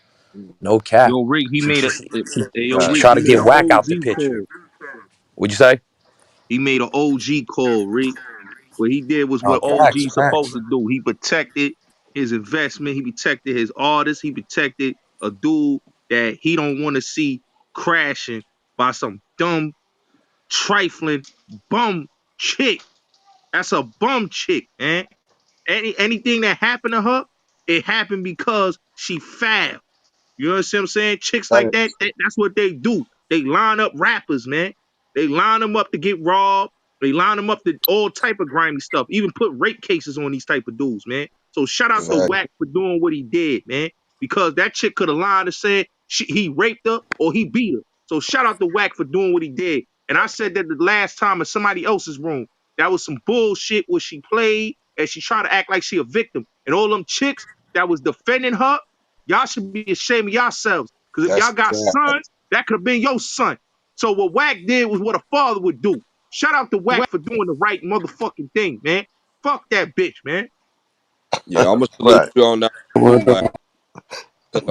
No cap. Yo, Rick, he She, made she, a she, yo she Right. Rick, tried he to made get an Wack out the OG picture. call. What'd you say? He made an OG call, Rick. What he did was Oh, what facts, OG supposed facts. to do. He protected his investment. He protected his artist. He protected a dude that he don't want to see crashing by some dumb, trifling bum chick. That's a bum chick, man. Anything that happened to her, it happened because she foul. You know what I'm saying? Chicks like that, that's what they do. They line up rappers, man. They line them up to get robbed. They line them up to all type of grimy stuff. Even put rape cases on these type of dudes, man. So shout out to Fact. Wack for doing what he did, man. Because that chick could have lied and said he raped her or he beat her. So shout out to Wack for doing what he did. And I said that the last time in somebody else's room. That was some bullshit where she played and she tried to act like she a victim. And all them chicks that was defending her, y'all should be ashamed of yourselves. Because if That's y'all a got fact. sons, that could have been your son. So what Wack did was what a father would do. Shout out to Wack for doing the right motherfucking thing, man. Fuck that bitch, man. Yeah, I'm gonna salute Right. you on that one, Word Wack. up. 'Cause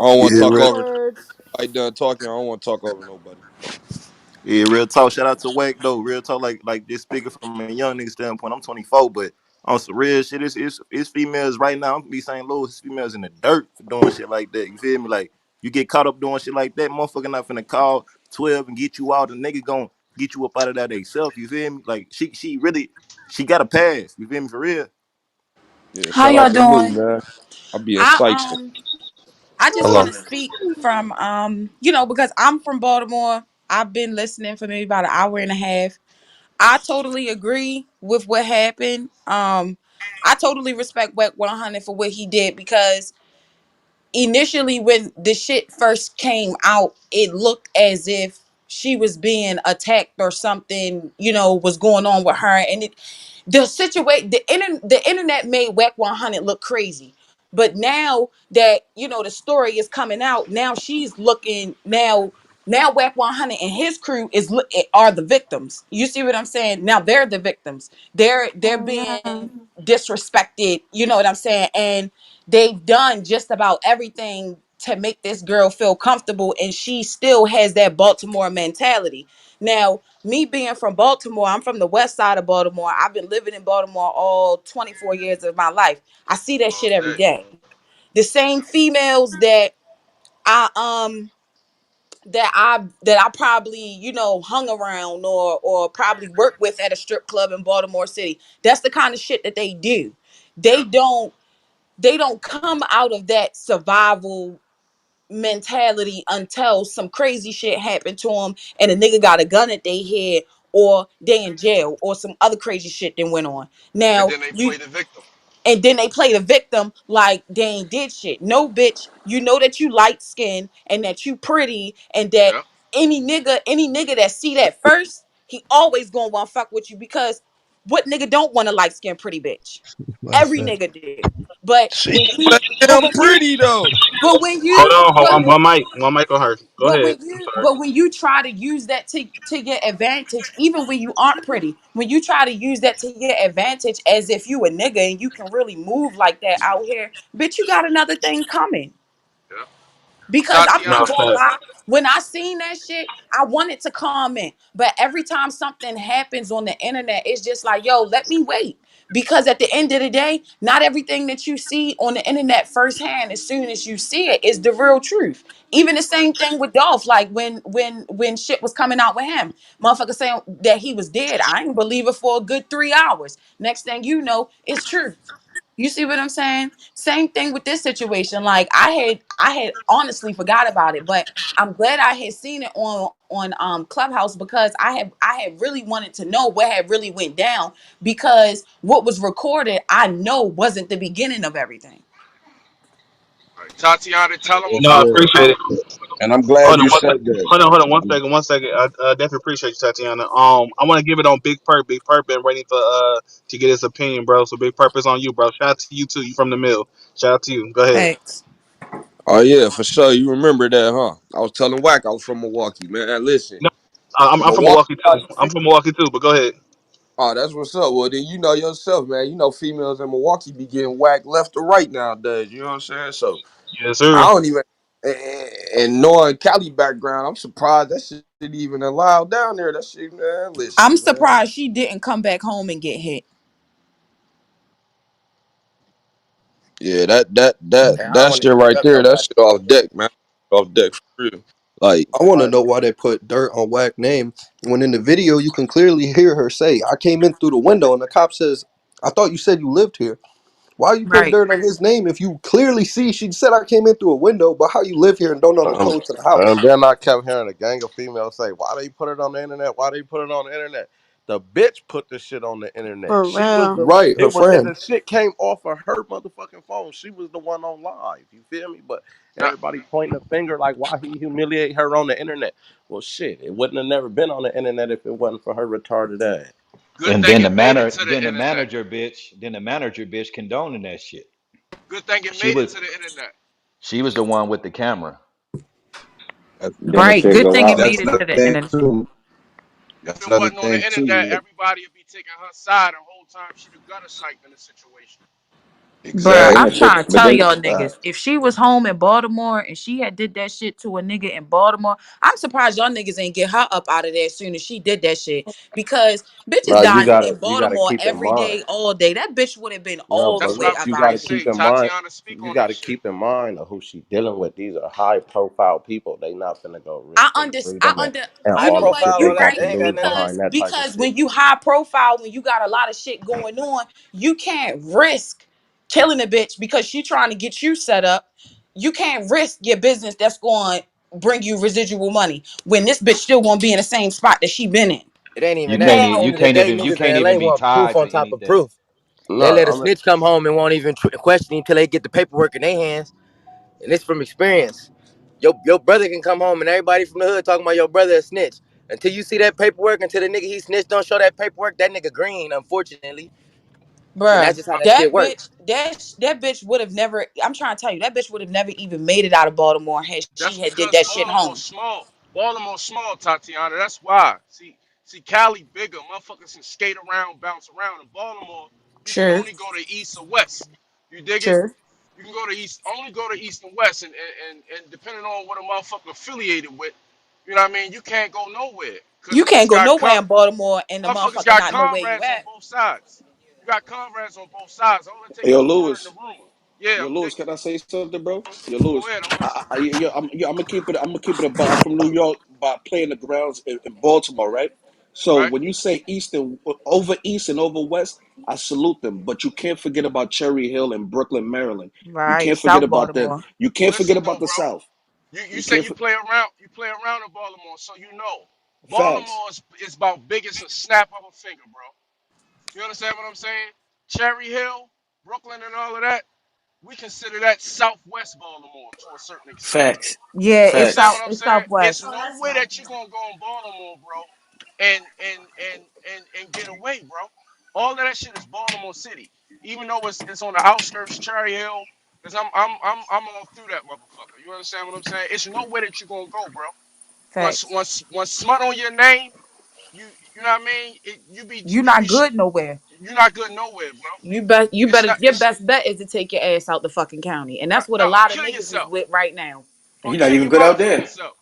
don't want to Yeah, talk real. over. Words. I done talking. I don't want to talk over nobody. Yeah, real talk. Shout out to Wack though. Real talk. Like just speaking from a young nigga standpoint. I'm 24, but on some real shit, it's females right now. I'm gonna be St. Louis. It's females in the dirt for doing shit like that. You feel me? Like you get caught up doing shit like that, motherfucker not finna call 12 and get you out. The nigga gonna get you up out of that themself. You feel me? Like she really she got a pass. You feel me for real? Yeah, How shout y'all out to me, doing? man. I be in Sykes. I I just Hello. want to speak from because I'm from Baltimore. I've been listening for maybe about an hour and a half. I totally agree with what happened. I totally respect WAC 100 for what he did because initially when the shit first came out, it looked as if she was being attacked or something, was going on with her. And the internet made WAC 100 look crazy. But now that, the story is coming out, now she's looking now WAC 100 and his crew are the victims. You see what I'm saying? Now they're the victims. They're Oh yeah. being disrespected, you know what I'm saying? And they've done just about everything to make this girl feel comfortable, and she still has that Baltimore mentality. Now, me being from Baltimore, I'm from the west side of Baltimore. I've been living in Baltimore all 24 years of my life. I see that All shit every day. day. The same females I um that I probably, hung around or probably worked with at a strip club in Baltimore City. That's the kind of shit that they do. They Yep. don't they don't come out of that survival mentality until some crazy shit happened to them and a nigga got a gun at their head or they in jail or some other crazy shit that went on. And Now then they you play the victim. and then they play the victim like they ain't did shit. No, bitch, you know that you light skin and that you pretty and that Yep. any nigga that see that first, he always gonna want to fuck with you because what nigga don't want a light skin pretty bitch? That's Every it. nigga do. But She when ain't you that but damn when you pretty though. but when Hold you on, hold but on. One mic on her. Go but ahead. when I'm you sorry. but when you try to use that to your advantage, even when you aren't pretty, when you try to use that to your advantage as if you a nigga and you can really move like that out here, bitch, you got another thing coming. Yep. Because I'm No, not Tatiana, gonna fact. lie, when I seen that shit, I wanted to comment. But every time something happens on the internet, it's just like, yo, let me wait. Because at the end of the day, not everything that you see on the internet firsthand, as soon as you see it, is the real truth. Even the right. same thing with Dolph, like when shit was coming out with him, motherfucker saying that he was dead. I didn't believe it for a good 3 hours. Next thing you know, it's truth. You see what I'm saying? Same thing with this situation. Like I had honestly forgot about it, but I'm glad I had seen it on Clubhouse because I had really wanted to know what had really went down because what was recorded I know wasn't the beginning of everything. Right. Tatiana, tell them Yes, No, I about sir. appreciate it. And I'm glad Hold on you one said second. that. Hold on. One second. I definitely appreciate you, Tatiana. I want to give it on Big Perp. Big Perp been waiting for to get his opinion, bro. So Big Perp is on you, bro. Shout out to you too. You from the mill. Shout out to you. Go ahead. Thanks. Oh yeah, for sure. You remember that, huh? I was telling Wack I was from Milwaukee, man. Listen, No, I'm from Milwaukee Milwaukee got too. I'm from Milwaukee too. But go ahead. oh, that's what's up. Well, then you know yourself, man. You know females in Milwaukee be getting whacked left or right nowadays. You know what I'm saying? So Yes, I sir. don't even and knowing Cali background, I'm surprised that shit even allowed down there. That shit, man. I'm Listen, man. surprised she didn't come back home and get hit. Yeah, that And I that don't shit even right accept there. That nobody. shit off deck, man. Off deck for real. Like, I want to Like, know why they put dirt on Whack name when in the video you can clearly hear her say, "I came in through the window," and the cop says, "I thought you said you lived here. Why are you putting Right. dirt on his name if you clearly see she said I came in through a window, but how you live here and don't know the Um, code to the and house?" then I kept hearing a gang of females say, "Why they put it on the internet? Why they put it on the internet?" The bitch put the shit on the internet. For She was real. the Right, her it was friend. the shit came off of her motherfucking phone. She was the one on live. You feel me? But Now, everybody pointing a finger like why he humiliate her on the internet. Well, shit, it wouldn't have never been on the internet if it wasn't for her retarded ass. good And thing then it made it to the the internet. manager bitch condoning that shit. Good thing it She made it was to the internet. she was the one with the camera. that's Then the Right. shit Good go thing it out. made That's it another to the thing internet. too. If That's it another wasn't on thing the too. internet, everybody would be taking her side the whole time she the gutter snipe in the situation. Bruh, But I'm But trying to but tell then y'all niggas, if she was home in Baltimore and she had did that shit to a nigga in Baltimore, I'm surprised y'all niggas ain't get her up out of there as soon as she did that shit. Because bitches bro, dying in you gotta Baltimore keep in every mind. day, all day. That bitch would have been No, all the but That's what way I look, was up you out about of to gotta there. keep say. in mind. Tatiana, speak You on that gotta shit. keep in mind of who she dealing with. These are high profile people. They not finna go risk their freedom and You High know all the what? shit profile, they You all that, got right. to they ain't got lose nothing to. behind that type of Because shit. when you high profile, when you got a lot of shit going on, you can't risk killing a bitch because she trying to get you set up. You can't risk your business that's going to bring you residual money when this bitch still going to be in the same spot that she been in. It ain't You even that. can't At the end you of the can't day, even you niggas can't in LA even be want proof tied on to top of anything. proof. No, They let a I'm snitch come home and won't even question him until they get the paperwork in their hands. And it's from experience. Your brother can come home and everybody from the hood talking about your brother a snitch. Until you see that paperwork, until the nigga he snitched don't show that paperwork, that nigga green, unfortunately. And that's Bruh, just how that shit that work. bitch, that bitch would have never. I'm trying to tell you, that bitch would have never even made it out of Baltimore had she That's had did because that shit Baltimore home. small. Baltimore small, Tatiana. That's why. See, Cali bigger. Motherfuckers can skate around, bounce around. In Baltimore, you can Sure, only go to east or west. You dig it? sure. You can go to east, only go to east and west, and depending on what a motherfucker affiliated with, you know what I mean. You can't go nowhere because You can't niggas go got nowhere in Baltimore and the motherfuckers motherfucker got not know where you comrades on at. both sides. You got comrades on both sides. All it Hey, takes yo, is a word and a Lewis. rumor. Yeah, Yo, I'm Lewis, digging. can I say something, bro? Yo, Go Lewis. ahead, I'm listening. I'm gonna keep it. I'm gonna keep it about. I'm from New York, but playing the grounds in Baltimore, right? So Right? when you say east and over west, I salute them. But you can't forget about Cherry Hill and Brooklyn, Maryland. You Right, can't forget South about the. Baltimore. You can't forget Listen about though, the bro. South. You You say can't. you play around in Baltimore, so you know. Facts. Baltimore is about big as a snap of a finger, bro. You understand what I'm saying? Cherry Hill, Brooklyn, and all of that, we consider that Southwest Baltimore to a certain extent. Facts. Yeah, You it's understand Facts. south. what I'm It's saying? It's southwest. no way that you're gonna go in Baltimore, bro, and get away, bro. All of that shit is Baltimore City. Even though it's on the outskirts, Cherry Hill, because I'm all through that motherfucker. You understand what I'm saying? It's nowhere that you're gonna go, bro. Facts. Once smut on your name, you know what I mean? You not good nowhere. you're not good nowhere, bro. You It's better not your it's best bet is to take your ass out the fucking county. And that's what no a lot of kill niggas is yourself with right now. or you're not kill even your good out motherfucking there. self.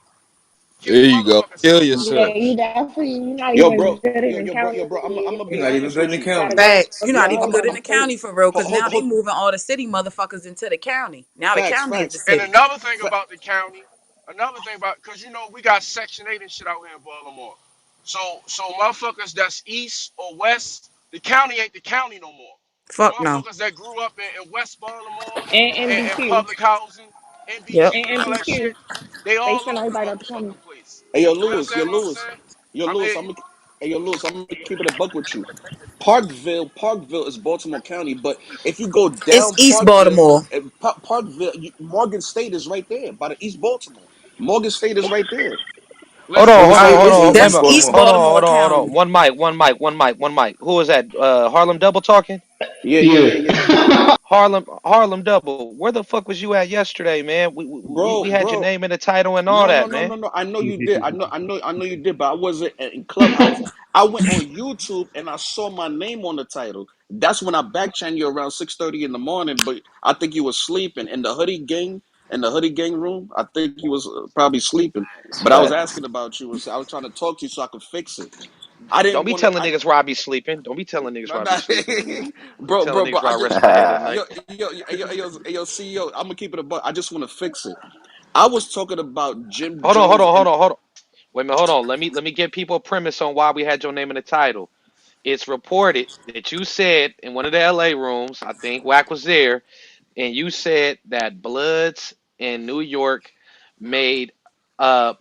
Kill There your you go. motherfucking Kill self, bro. yourself. Yeah, you definitely you're not Yo, even bro. good in Yo, the yo, bro. county. Yo, bro. I'm gonna You're be not even honest good in with the you. You gotta county. go Facts. You're to not Yeah, even good in the Baltimore. county for real. Cause hold, now they hold, moving all the city motherfuckers into the county. Now the facts, county is the facts. And city. another thing Fa- about the county, another thing about because we got Section 8 and shit out here in Baltimore. So motherfuckers that's east or west, the county ain't the county no more. Fuck no. Motherfuckers that grew up in West Baltimore And and NBQ. public housing, Yep. NBQ and And all that NBQ. shit, they They all send over the everybody out the county. motherfucking place. Hey, yo, You Lewis. Yo, understand what I'm Lewis. saying? Yo, I'm Lewis. here. Hey, yo, Lewis. I'm gonna keep it a buck with you. Parkville is Baltimore County, but if you go It's down East Parkville, Baltimore. Parkville, Morgan State is right there by the East Baltimore. Morgan State is right there. Hold Listen, on, Morgan hold on, State hold is It's on. East Wait a East that's minute. East Baltimore. Hold on, Baltimore hold on, hold on. County. One mic. Who was that? Harlem Double talking? Yeah, yeah, yeah, yeah. Yeah. Harlem Double. Where the fuck was you at yesterday, man? We had your Bro. name in the title and all No, no, that, no, man. no, no. I know you did. I know you did. But I wasn't in Clubhouse. I went on YouTube and I saw my name on the title. That's when I back channeled you around 6:30 in the morning. But I think you was sleeping in the hoodie gang room. I think you was probably sleeping. It's But I was fact. asking about you. I was trying to talk to you so I could fix it. I didn't Don't be want to. telling niggas where I be sleeping. Don't be telling niggas No, where I be no. sleeping. Be telling Bro. niggas where I I just rest my head at night. yo, CEO. I'm gonna keep it a buck. I just want to fix it. I was talking about Jim Hold on, hold Jones on, hold and on, hold on. Wait a minute, hold on. Let me give people a premise on why we had your name in the title. It's reported that you said in one of the LA rooms, I think Wack was there, and you said that Bloods in New York made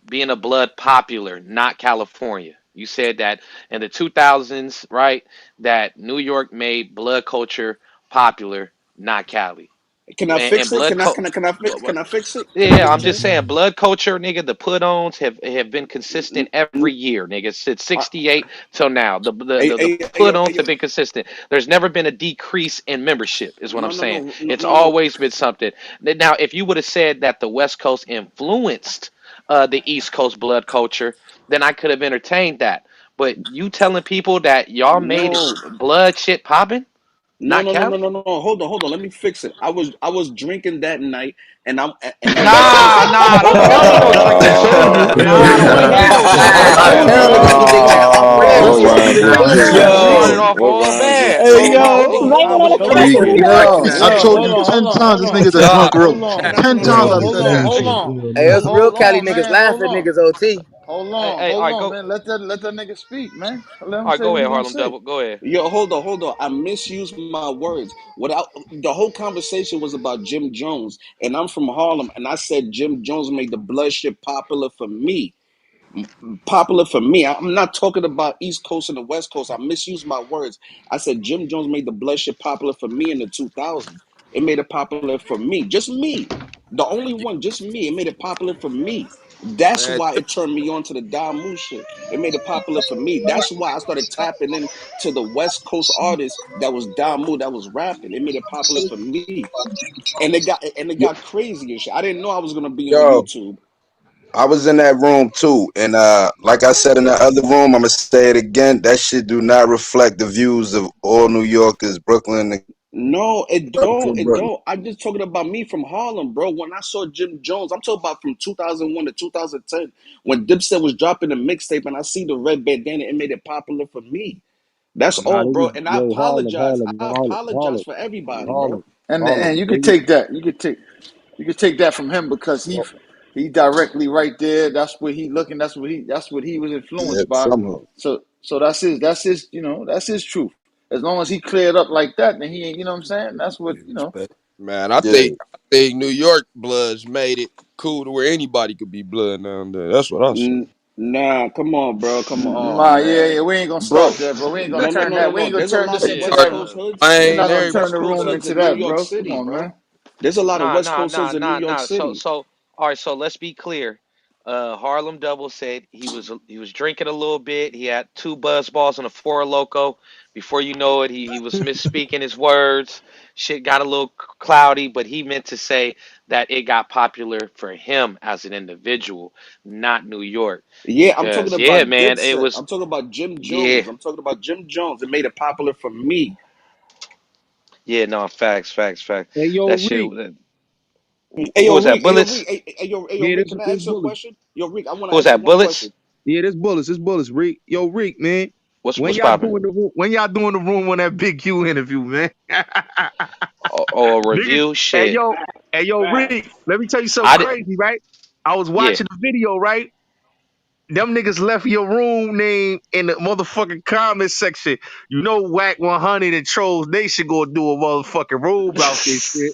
being a blood popular, not California. You said that in the 2000s, right? That New York made blood culture popular, not Cali. can I And fix it? blood Can I fix it? Can I yeah, fix I'm it? just saying, blood culture, nigga. The put-ons have been consistent N- every n- year, nigga, since I- '68 till now. The Hey, put-ons have yo, been consistent. There's never been a decrease in membership, is what I'm no, no, saying. no, no, It's no, no. always been something. Now, if you would have said that the West Coast influenced the East Coast blood culture, then I could have entertained that. But you telling people that y'all made No. blood shit popping? No, Not no, no, no, Cali. no, no. Hold on. Let me fix it. I was drinking that night, and I'm listening Nah, to. nah, Hold don't on, tell hold me on, no hold on, drinking hold on, hold stories. on. Nah, I don't want to hear Hold no on, shit. hold I on, told hold you on, niggas hold was on. thinking I'm Hold real. What on, Nah, rhyme hold with on, nah, hold nah, on, you hold Chrisean? on, running Yo, off what all rhymes with bad. Hey Hold Chrisean? on, yo, hold Hold on, Might on. want to hold on, correct Reek, him. you hold gotta on, Yo, chill. hold I on, told hold you on, 10 hold on, times hold this on, nigga's a God drunk hold Relly. on. nah, 10 times Yo, I've Hold said on, that hold shit. on, hey, it's real hold Cali on, niggas man, hold laughing. on, Niggas OT. all hold right, go. on, man. Let that nigga speak, man. Let him All right, say go what he ahead, gonna Harlem say. Devil. Go ahead. Yo, hold on. I misused my words. The whole conversation was about Jim Jones, and I'm from Harlem, and I said Jim Jones made the blood shit popular for me. I'm not talking about East Coast and the West Coast. I misused my words. I said Jim Jones made the blood shit popular for me in the 2000s. It made it popular for me, just me, the only one, just me. It made it popular for me. That's Man, why it turned me on to the Damu shit. It made it popular for me. That's why I started tapping into the West Coast artists that was Damu, that was rapping. It made it popular for me, and it got crazy and shit. I didn't know I was gonna be on Yo, YouTube. I was in that room too, and like I said in the other room, I'm gonna say it again. That shit do not reflect the views of all New Yorkers, Brooklyn, and No, it don't. from It Brooklyn. don't. I'm just talking about me from Harlem, bro. When I saw Jim Jones, I'm talking about from 2001 to 2010, when Dipset was dropping the mixtape, and I see the red bandana, it made it popular for me. That's Nah, all, they bro. was And I yo Harlem, apologize. Harlem, I Harlem, apologize Harlem, for everybody, bro. Harlem, And Harlem. you could They take that. You could take that from him because he directly right there. That's what he looking. That's what he was Yeah, influenced by. somehow. So that's his that's his truth. As long as he cleared up like that, then he ain't. You know what I'm saying? That's what yeah, you know. respect. Man, I Yeah, think New York Bloods made it cool to where anybody could be blood down there. That's what I say. Nah, come on, bro. Come on, Nah, yeah, man. yeah. We ain't gonna Bro, start that, bro. We ain't gonna no, no, turn no, no, that. We no. ain't gonna There's a turn lot this of Yeah, into West that. Coast hoods. We're Wayne, not gonna Lot of turn West the everybody Coast room blood. hoods into in New that, York bro. Come City, on, bro. man. There's a lot of Nah, West nah, Coast nah, hoods in New nah, York nah. So, City. so, all right. So let's be clear. Harlem Double said he was drinking a little bit. He had two buzz balls and a four loco. Before you know it, he was misspeaking his words. Shit got a little cloudy, but he meant to say that it got popular for him as an individual, not New York. Yeah, I'm talking Because yeah, about man, it Dipset. was I'm talking about Jim yeah, Jones. I'm talking about Jim Jones. It made it popular for me. yeah. No, facts, facts, facts. Hey, yo, That shit. Reek. What Hey yo, was that? Reek. Hey yo, Reek. Bullets? Hey yo, Yeah, Reek. Can I this ask you a bullets. question? Yo, Reek. I want Who to was ask you that? one Bullets? question. Yeah, this bullets. This bullets. Reek. Yo, Reek, man. What's popping? When y'all doing the room on that Big Q interview, man? Or a Niggas, review? hey Shit. yo, hey yo, Rick, let me tell you something I did. crazy, right? I was Yeah. watching the video, right? Them niggas left your room name in the motherfucking comment section. You know, WACK100 and Trolls Nation gonna do a motherfucking room about this shit.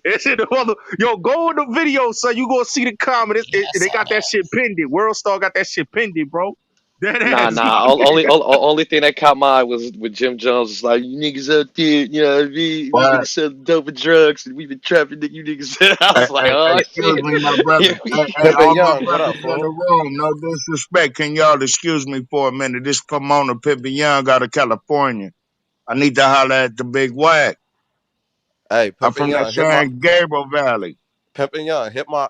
It's in the yo, go in the video, son. You gonna see the comment. They got that shit pinned. World Star got that shit pinned, bro. That Nah, ass. nah. Only thing that caught my eye was with Jim Jones. It's like you niggas out there, you know what I mean? We've been selling dope and drugs, and we've been trapping. You niggas. I Hey, was like, hey, oh excuse shit. me, my brother. Yeah, Hey, Pimpin' all my Young, what up, brothers in the fool? room, no disrespect. Can y'all excuse me for a minute? This Pomona Pimpin' Young out of California. I need to holler at the big whack. Hey, I'm Pimpin' from that Young, San Gabriel Valley. Pimpin' Young, hit my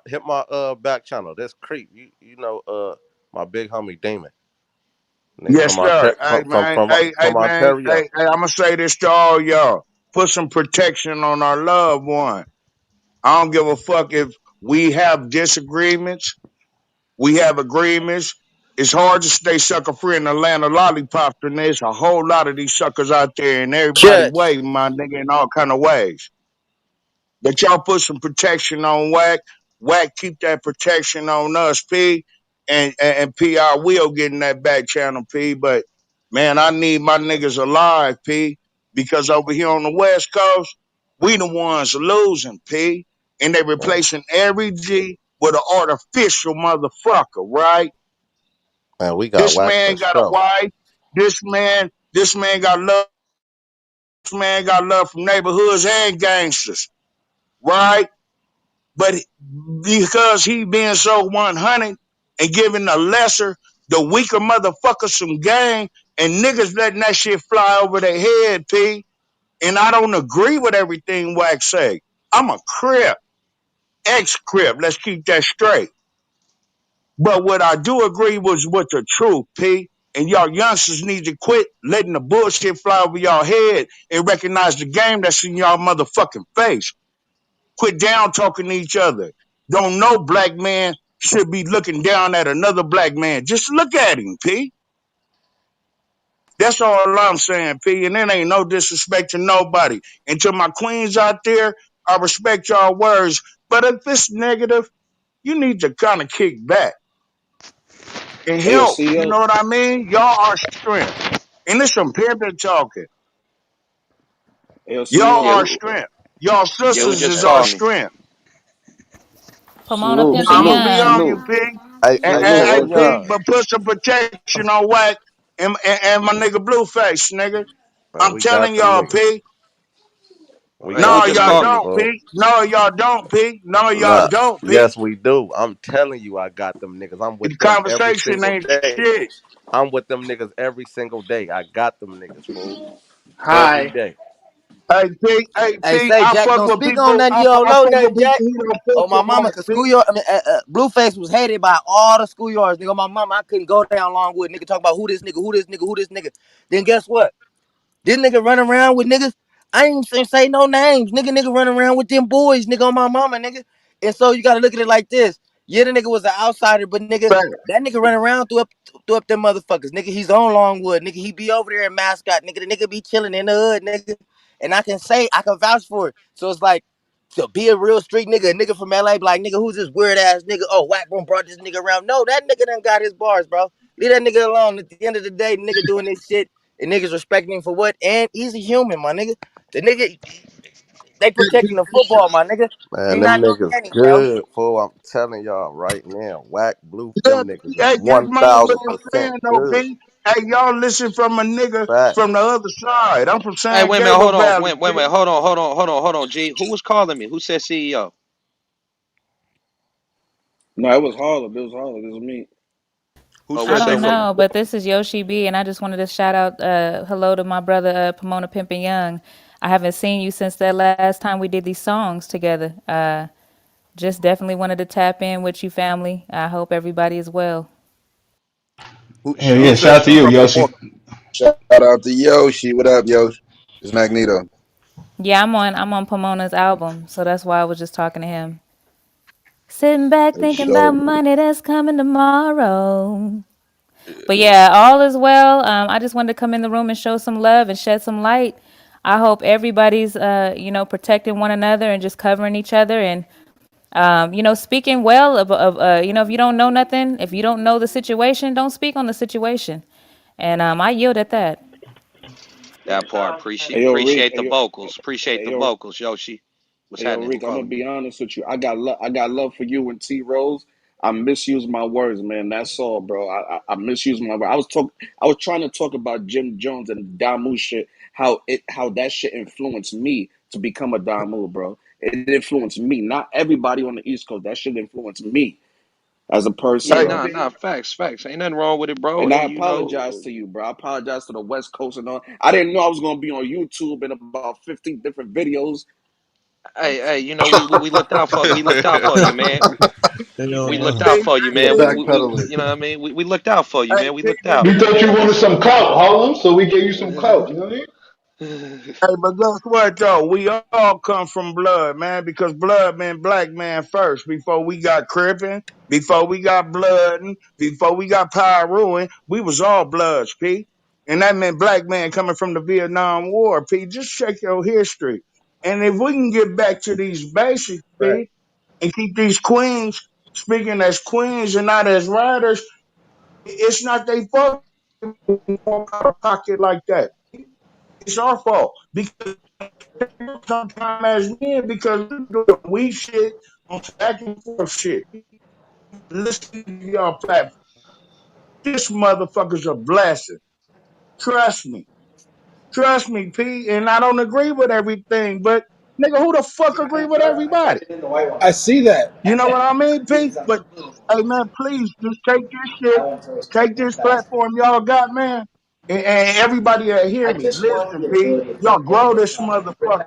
back channel. That's creep. You know my big homie Damon. Nigga Yes, sir. Hey, man. Hey, from man. Ontario. Hey, I'm going to say this to all y'all. Put some protection on our loved one. I don't give a fuck if we have disagreements. We have agreements. It's hard to stay sucker free in Atlanta lollipops, and there's a whole lot of these suckers out there in everybody Church. way, my nigga, in all kind of ways. But y'all put some protection on Whack. Whack keep that protection on us, P. And P, I will get in that back channel, P. But man, I need my niggas alive, P. Because over here on the West Coast, we the ones losing, P. And they Man, replacing every G with an artificial motherfucker, right? man, we got This whack for man got a sure. wife. This man got love. This man got love from neighborhoods and gangsters, right? But because he being so 100 and giving the weaker motherfuckers some game, and niggas letting that shit fly over their head, P. And I don't agree with everything Wax say. I'm a Crip, ex-Crip. Let's keep that straight. But what I do agree was with the truth, P. And y'all youngsters need to quit letting the bullshit fly over y'all head and recognize the game that's in y'all motherfucking face. Quit down talking to each other. Don't know black man should be looking down at another black man. Just look at him, P. That's all I'm saying, P. And it ain't no disrespect to nobody. And to my queens out there, I respect y'all words. But if it's negative, you need to kind of kick back and Hey, yo, help. You CEO. know what I mean? Y'all are strength. And it's some pimping talking. Hey, yo, Y'all CEO. Yeah, are strength. Y'all yeah, who sisters just is our called me? salute. Pomona Salute, pimping I'm gonna salute, be young. on you, salute. P. Hey, And hey, pimpin' P, young. but put some protection on Wack and my nigga Blueface, nigga. Man, I'm we got telling them y'all, niggas. P. We Hey, who No, got just them y'all called niggas, me? don't, bro. P. No, y'all don't, P. No, y'all Nah, don't, P. yes, we do. I'm telling you, I got them niggas. I'm The with them every conversation single ain't day. shit. I'm with them niggas every single day. I got them niggas, fool. Every Hi. day. Hey, Hey, P, say I Jack, fuck don't with speak on people, nothing I you don't know fuck with nothing, people Jack. who don't put Oh my your mama, mouth, cause P. schoolyard, Blueface was hated by all the schoolyards. Nigga, on my mama, I couldn't go down Longwood. Nigga talk about who this nigga, who this nigga, who this nigga. Then guess what? This nigga running around with niggas. I ain't even say no names. Nigga running around with them boys, nigga, on my mama, nigga. And so you gotta look at it like this. Yeah, the nigga was an outsider, but nigga, Fact. that nigga running around threw up them motherfuckers. Nigga, he's on Longwood. Nigga, he be over there in Mascot. Nigga, the nigga be chilling in the hood, nigga. And I can vouch for it. So it's like, to be a real street nigga, a nigga from LA, be like, nigga, who's this weird ass nigga? Oh, WACK100 brought this nigga around. No, that nigga done got his bars, bro. Leave that nigga alone. At the end of the day, the nigga doing this shit and niggas respecting him for what? And he's a human, my nigga. The nigga, they protecting the football, my nigga. Man, He them not no niggas Danny, bro. good, fool. I'm telling y'all right now. Whack Blue, Yeah, them niggas is hey, that's my way of 1000% saying though, good. P. Hey, y'all listen from a nigga from the Facts. other side. I'm from Hey, San wait a minute, Gabriel hold on, Valley, wait a P. minute, hold on, G. Who was calling me? Who said CEO? No, it was Harlem. It was Harlem. It was me. Who Oh, I what said say don't that? what? know, but this is Yoshi B, and I just wanted to shout out hello to my brother Pomona Pimpin' Young. I haven't seen you since that last time we did these songs together. Just definitely wanted to tap in with you, family. I hope everybody is well. Hell Who yeah, said shout out to you, that? Yoshi. Shout out to Yoshi. What up, Yoshi? It's Magneto. Yeah, I'm on Pomona's album, so that's why I was just talking to him. Sitting back For thinking about sure. money that's coming tomorrow. But yeah, all is well. I just wanted to come in the room and show some love and shed some light. I hope everybody's, protecting one another and just covering each other and, speaking well if you don't know nothing, if you don't know the situation, don't speak on the situation. And I yield at that. That part. Hey, yo, Rick. Appreciate the vocals. Appreciate Hey, the yo, vocals, Yoshi. What's Hey, yo, happening? Who Rick, I'm gonna calling me? be honest with you. I got love for you and T Rose. I misuse my words, man. That's all, bro. I misuse my words. I was trying to talk about Jim Jones and Damu shit. How that shit influenced me to become a Damu, bro. It influenced me, not everybody on the East Coast. That shit influenced me as a person, Yeah, Hey, bro. nah, nah, facts. Ain't nothing wrong with it, bro. And And I you know, apologize to you, bro. I apologize to the West Coast and all. I didn't know I was gonna be on YouTube in about 15 different videos. we looked out for you, man. We looked out P, for you, hey, Yeah, man. P, backpedaling. You know what I mean? We looked out for you, hey, man. We P, looked but out. We guess thought you wanted some clout, Harlem, so we gave you some Yeah, clout. You know what I mean? Hey, but guess what though? We all come from blood, man, because blood meant black man first before we got crippin', before we got bloodin', before we got Pyruin, we was all bloods, P. And that meant black man coming from the Vietnam War, P. Just check your history. And if we can get back to these basics, Right. P, and keep these queens speaking as queens and not as riders, it's not their fault we walk out of pocket like that. It's our fault. Because sometimes as men because we do the weak shit on back and forth shit. Listen to y'all platform. This motherfucker's a blessing. Trust me. Trust me, P. And I don't agree with everything, but nigga, who the fuck agree with everybody? I see that. You know what I mean, P? But hey man, please just take this shit, take this platform y'all got, man. And everybody that hear me, listen, P. Y'all grow this motherfucker.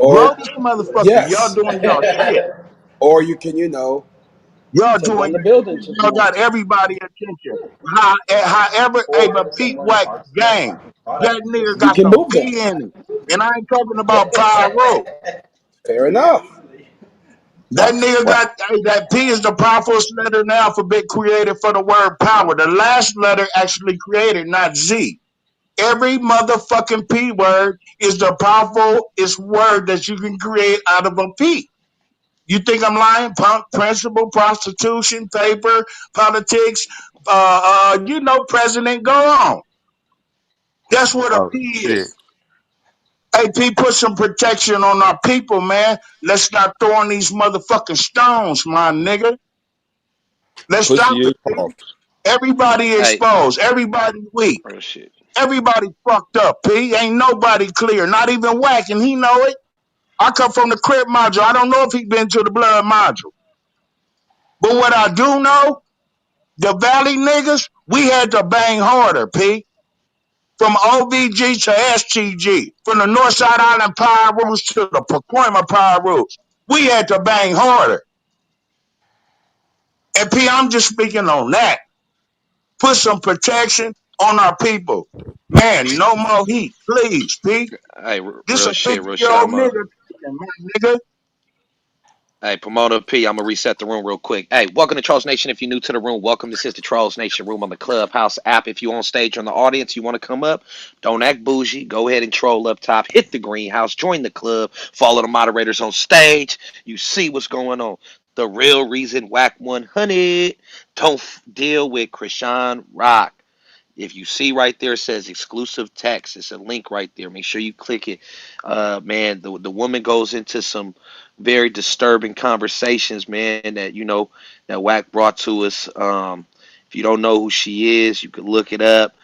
Grow Or this motherfucker. Y'all yes. doing y'all shit. Or you can, Y'all So doing run the that building shit. to Y'all got tomorrow. everybody attention. However, hey, but Pete Wack gang, that nigga You got can some move them. pee in it. And I ain't talking about pyro. Fair enough. That nigga What? got, hey, that P is the powerfulest letter in the alphabet created for the word power. The last letter actually created, not Z. Every motherfucking P word is the powerfulest word that you can create out of a P. You think I'm lying? Punk, principle, prostitution, paper, politics, president, go on. That's what a Oh P shit. is. Hey, P, put some protection on our people, man. Let's stop throwing these motherfucking stones, my nigga. Let's stop Pussy it, is P. off. Everybody Hey, exposed. Everybody weak. real shit. Everybody fucked up, P. Ain't nobody clear. Not even Whack, and he know it. I come from the crib module. I don't know if he been to the blood module. But what I do know, the Valley niggas, we had to bang harder, P. From OVG to STG. From the Northside Island Power Rules to the Pacoima Power Rules. We had to bang harder. And P, I'm just speaking on that. Put some protection on our people. Man, no more heat, please, P. Hey, This a real shit. 50-year-old nigga talking, my nigga. Hey, Promoter P, I'm gonna reset the room real quick. Hey, welcome to Trolls Nation. If you're new to the room, welcome. This is the Trolls Nation room on the Clubhouse app. If you on stage or in the audience, you want to come up, don't act bougie. Go ahead and troll up top. Hit the greenhouse. Join the club. Follow the moderators on stage. You see what's going on. The real reason WACK100 don't deal with Chrisean Rock. If you see right there, it says exclusive text. It's a link right there. Make sure you click it. Man, the woman goes into some very disturbing conversations, man, that that Wack brought to us. If you don't know who she is, you can look it up.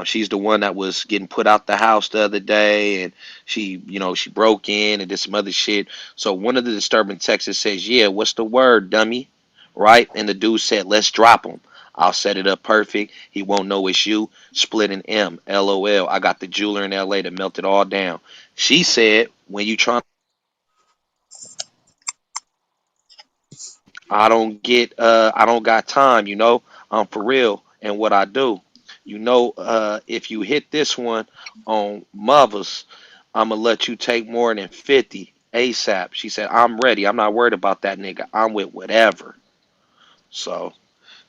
She's the one that was getting put out the house the other day, and she broke in and did some other shit. So one of the disturbing texts says, "Yeah, what's the word, dummy?" Right? And the dude said, "Let's drop him. I'll set it up perfect. He won't know it's you. Split an M. LOL. I got the jeweler in LA to melt it all down." She said, when you try, I don't got time, I'm for real and what I do. If you hit this one on mothers, I'ma let you take more than 50 ASAP. She said, I'm ready. I'm not worried about that nigga. I'm with whatever. So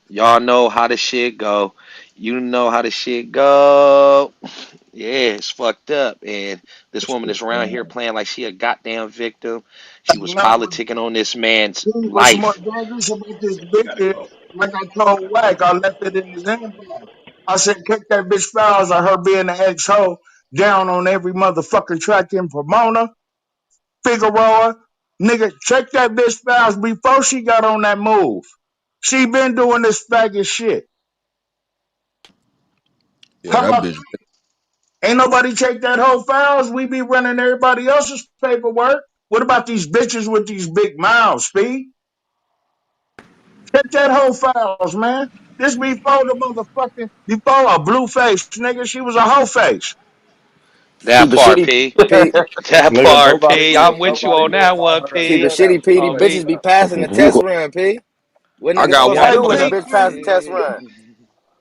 y'all know how the shit go. You know how the shit go. Yeah, it's fucked up. And this woman is around here playing like she a goddamn victim. She was You know politicking on this man's what's more life. dangerous about this bitch is, like I told Wack, I left it in his inbox. I said, kick that bitch Styles or her being an ex-hoe down on every motherfucking track in Pomona, Figueroa. Nigga, check that bitch Styles before she got on that move. She been doing this faggot shit. Yeah, How that about bitch. ain't nobody check that whole files? We be running everybody else's paperwork. What about these bitches with these big mouths, Speed? Check that whole files, man. This before the before a blue face, nigga. She was a hoe face. That Keep it part, shitty, P. P. That Nigga, part, nobody P. knew I'm with you nobody on knew that about one, her Keep it P. until that shitty, P. These Oh, weekend. bitches P. be passing the You test go, run, P. What I niggas got supposed one to Hey, do when a Pete, question. bitch pass the test hey, run?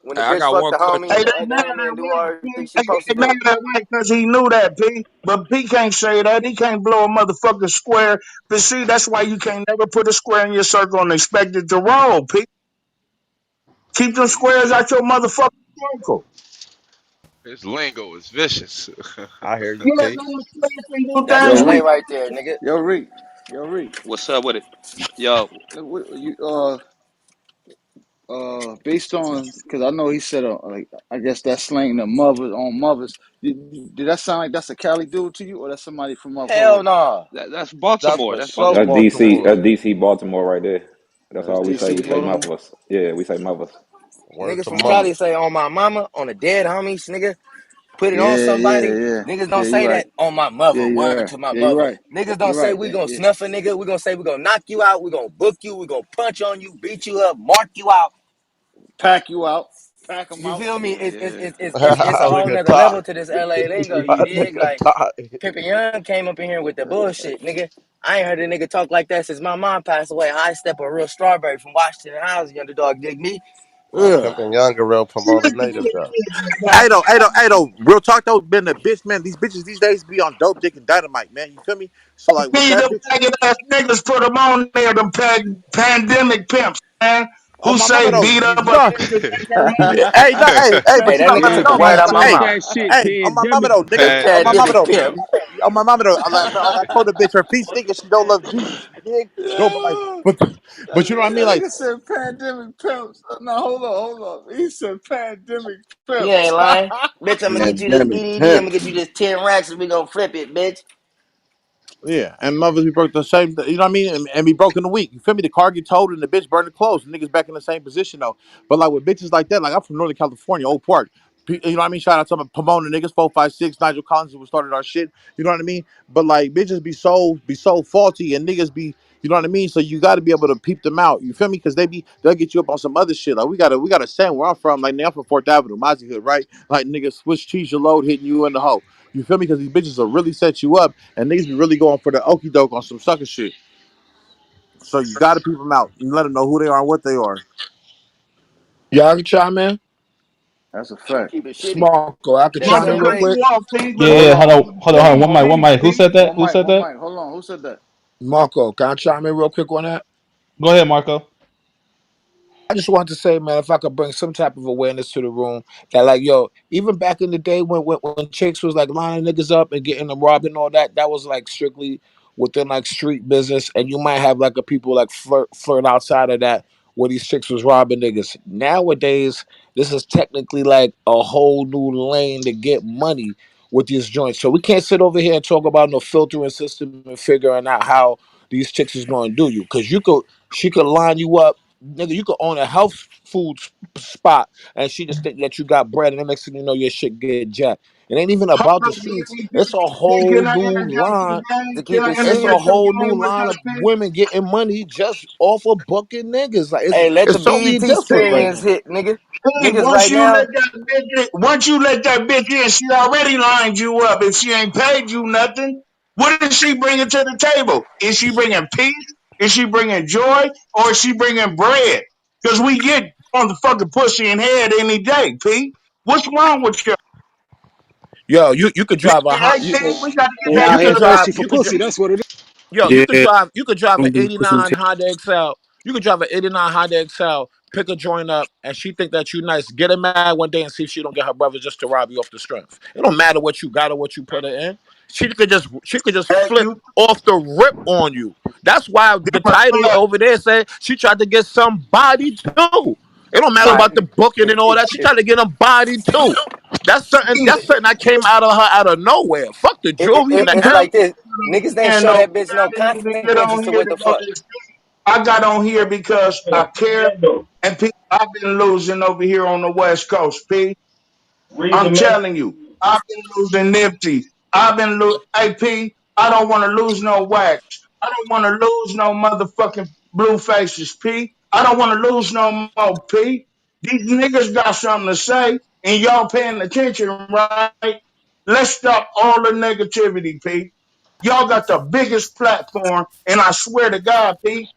When the Hey, I bitch got fuck one the question. hey, homie, they mad damn near at do Wack, all everything P. she Hey, supposed to they mad do. at Wack because he knew that, P. But P can't say that. He can't blow a motherfucking square. But see, that's why you can't never put a square in your circle and expect it to roll, P. Keep them squares out your motherfucking circle. His lingo is vicious. I hear you, Yeah, P. no squares can do That's things Yo, we LA Reek. right there, nigga. Yo, Reek. Yo, Reek. What's up with it? Yo, You based on because I know he said like I guess that's slang the mothers on mothers. Did that sound like that's a Cali dude to you, or that's somebody from up Hell hood? nah. that's That's Baltimore. for That's sure that's Baltimore. DC. Baltimore. That's DC, Baltimore right there. That's That's all we say. DC, We say Baltimore. Memphis. Yeah, we say Memphis. Word Niggas to from mother. Cali say on my mama, on the dead homies, nigga. Put it on Yeah, yeah, somebody. yeah, Niggas yeah. don't You're say right. that on my Yeah, mother. you're Word right. to my Yeah, you're mother. right. Niggas don't You're say right. we gonna snuff a nigga. We gonna say we gonna knock you out. We gonna book you. We gonna punch on you, beat you up, mark you out. Pack you out. pack them You out. feel me? Yeah. It's a whole Look at nother Todd. level to this LA lingo. You Look dig? at Like Todd. Pimpin' Young came up in here with the bullshit, nigga. I ain't heard a nigga talk like that since my mom passed away. I step a real strawberry from Washington House, you underdog, dig me? Ugh. Pimpin' Younger real promoter native though. Real talk though, been a bitch, man. These bitches these days be on dope dick and dynamite, man. You feel me? So like with Be that them bitch, faggot ass niggas put them on there, them pandemic pimps, man. on Who my mama say though, beat up a no, nigga, take her money. but Hey, you that gotta nigga let me took Nah, the know, word man. out my fuck Hey, mouth. that shit, hey, on my mama pandemic. though, The niggas, on my mama pandemic though, pimp. on my mama though. Like I told the bitch, her peace thinking she don't love Jesus. You dig? No, but like, Yeah. but you know what I mean? That Like, nigga said pandemic pimps. No, hold on. He said pandemic He pimps. ain't lying. Bitch, I'm gonna get you this Pandemic EDD. I'm gonna get pimps. you this 10 racks and we gonna flip it, bitch. yeah, and mothers be broke the same. You know what I mean? And be broke in the week. You feel me? The car get towed and the bitch burn the clothes. The niggas back in the same position though. But like with bitches like that, like I'm from Northern California, Oak Park. You know what I mean? Shout out to my Pomona niggas, 456, Nigel Collins who started our shit. You know what I mean? But like bitches be so faulty and niggas be, you know what I mean? So you got to be able to peep them out. You feel me? Because they'll get you up on some other shit. Like we got a saying where I'm from. Like nigga, I'm from Fourth Avenue, Mozzie Hood, right? Like niggas Swiss cheese your load hitting you in the hole. You feel me? Because these bitches will really set you up, and niggas be really going for the okey doke on some sucker shit. So you got to peep them out and let them know who they are and what they are. Y'all can chime in. That's a fact. Keep it shitty. Smarko, I can That chime Mother in same real cut way. quick. you off, P, but Yeah, Hold yeah, on. hold on, damn, one mic, P, Who P. said that? Who said One that? mic. Hold on. Who said that? Marco, can I chime in real quick on that? Go ahead, Marco. I just wanted to say, man, if I could bring some type of awareness to the room, that like, yo, even back in the day when chicks was like lining niggas up and getting them robbed and all that, that was like strictly within like street business, and you might have like a people like flirt outside of that where these chicks was robbing niggas. Nowadays, this is technically like a whole new lane to get money with these joints. So we can't sit over here and talk about no filtering system and figuring out how these chicks is going to do you, because she could line you up. Nigga, you could own a health food spot and she just think that you got bread, and the next thing you know, your shit get jacked. It ain't even Hold about the up, streets. P. It's a Can whole I new interject the line. To game? Can keep I it It's shitty. a interject the whole new game with line this, of P? women getting money just off of booking niggas. Like Hey, let the it's totally BET different right experience now. hit, nigga. Hey, Niggas right now, once you let that bitch in, she already lined you up. If she ain't paid you nothing, what is she bringing to the table? Is she bringing peace? Is she bringing joy? Or is she bringing bread? Because we get motherfucking pussy in head any day, P. What's wrong with you? Yo, you could Man, drive a hot hey, P, we got to get They back you out to could here the drive thirsty topic, for you could pussy. P. That's what it is. Yo, Yeah, you could drive an don't be pushing 89 Honda Excel. You could drive an 89 Honda Excel, pick a joint up, and she think that you nice. Get her mad one day and see if she don't get her brother just to rob you off the strength. It don't matter what you got or what you put her in. She could just Hey, flip you off the rip on you. That's why the give a title fuck. over there said she tried to get somebody too. It don't matter right? about the booking and all that. She tried to get him body too. That's something. See, That's something that came out of her out of nowhere. Fuck the jewelry and the It's M. like this. Niggas didn't and show no, that bitch no I didn't even get consequences on to here what to the go fuck. to the I got on here because I care, and people, I've been losing over here on the West Coast, P. I'm telling you, I've been losing Nipsey. I've been AP. I don't want to lose no wax. I don't want to lose no motherfucking blue faces, P. I don't want to lose no more, P. These niggas got something to say, and y'all paying attention, right? Let's stop all the negativity, P. Y'all got the biggest platform, and I swear to God, P.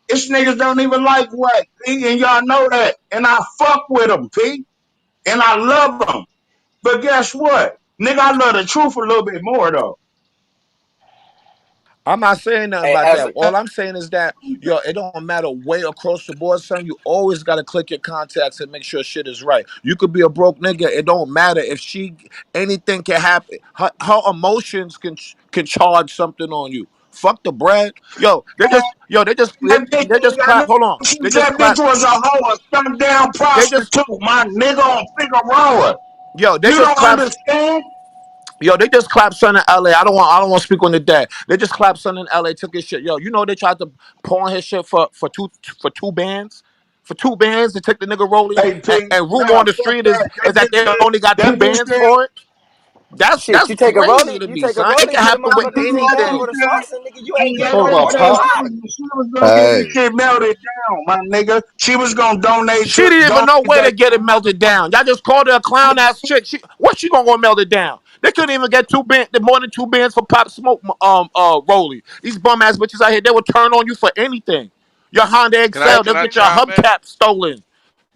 It's niggas don't even like wax, P, and y'all know that. And I fuck with them, P. And I love them. But guess what? Nigga, I love the truth a little bit more though. I'm not saying nothing Hey, about as that. All I'm saying is that, yo, it don't matter way across the board, son. You always gotta click your contacts and make sure shit is right. You could be a broke nigga. It don't matter if anything can happen. Her emotions can charge something on you. Fuck the bread, yo. That bitch They ain't just got clap. no Hold on. They since just that bitch clap. was a hoe, a stunned down They just prostitute, my nigga on Figueroa. yo. They You just don't clap. understand? Yo, they just clapped son in LA. I don't want to speak on the dead. They just clapped son in LA, took his shit. Yo, you know they tried to pawn his shit for two bands? For two bands to take the nigga rolling, Hey P, and rumor nah, on the fuck street that. is that they only got two That bitch bands ain't for it. That's Shit, crazy to you me, take a son. It rolling, can get a happen with motherfucker You 10 know down anything. what with a I'm saying? saucer, nigga. You ain't And getting that's Hold no what I'm on, more than saying. Pop. why. She was gonna get this Hey, shit melted down, my nigga. She was gonna She didn't even donate know where to that get it melted down. Y'all just called her a clown ass chick. What she gonna go melt it down? They couldn't even get more than 2 bands for Pop Smoke Rolly. These bum ass bitches out here, they would turn on you for anything. Your Honda Excel, Can they'll I get your chime in? hubcap stolen.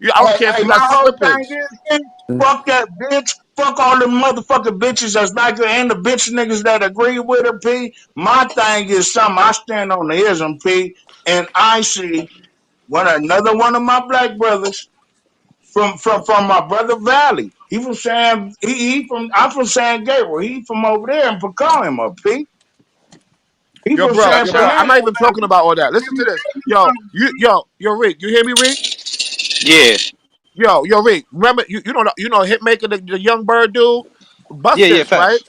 I don't Hey, care if hey, you my got whole thing slippers. is, fuck that bitch. Fuck all the motherfucking bitches that's like her and the bitch niggas that agree with her, P. My thing is something I stand on the ism, P. And I see another one of my black brothers from my brother Valley. He from San I'm from San Gabriel. He from over there in Pacoima, P. He Yo, from Can bro, I San yo, bro. chime I'm in? not Fernando, even talking about all that. Listen to this. Yo, Rick. You hear me, Rick? Yeah, Yo, Rick, remember you know Hitmaker, the young bird dude? yeah, Bust yeah. this, right? Facts.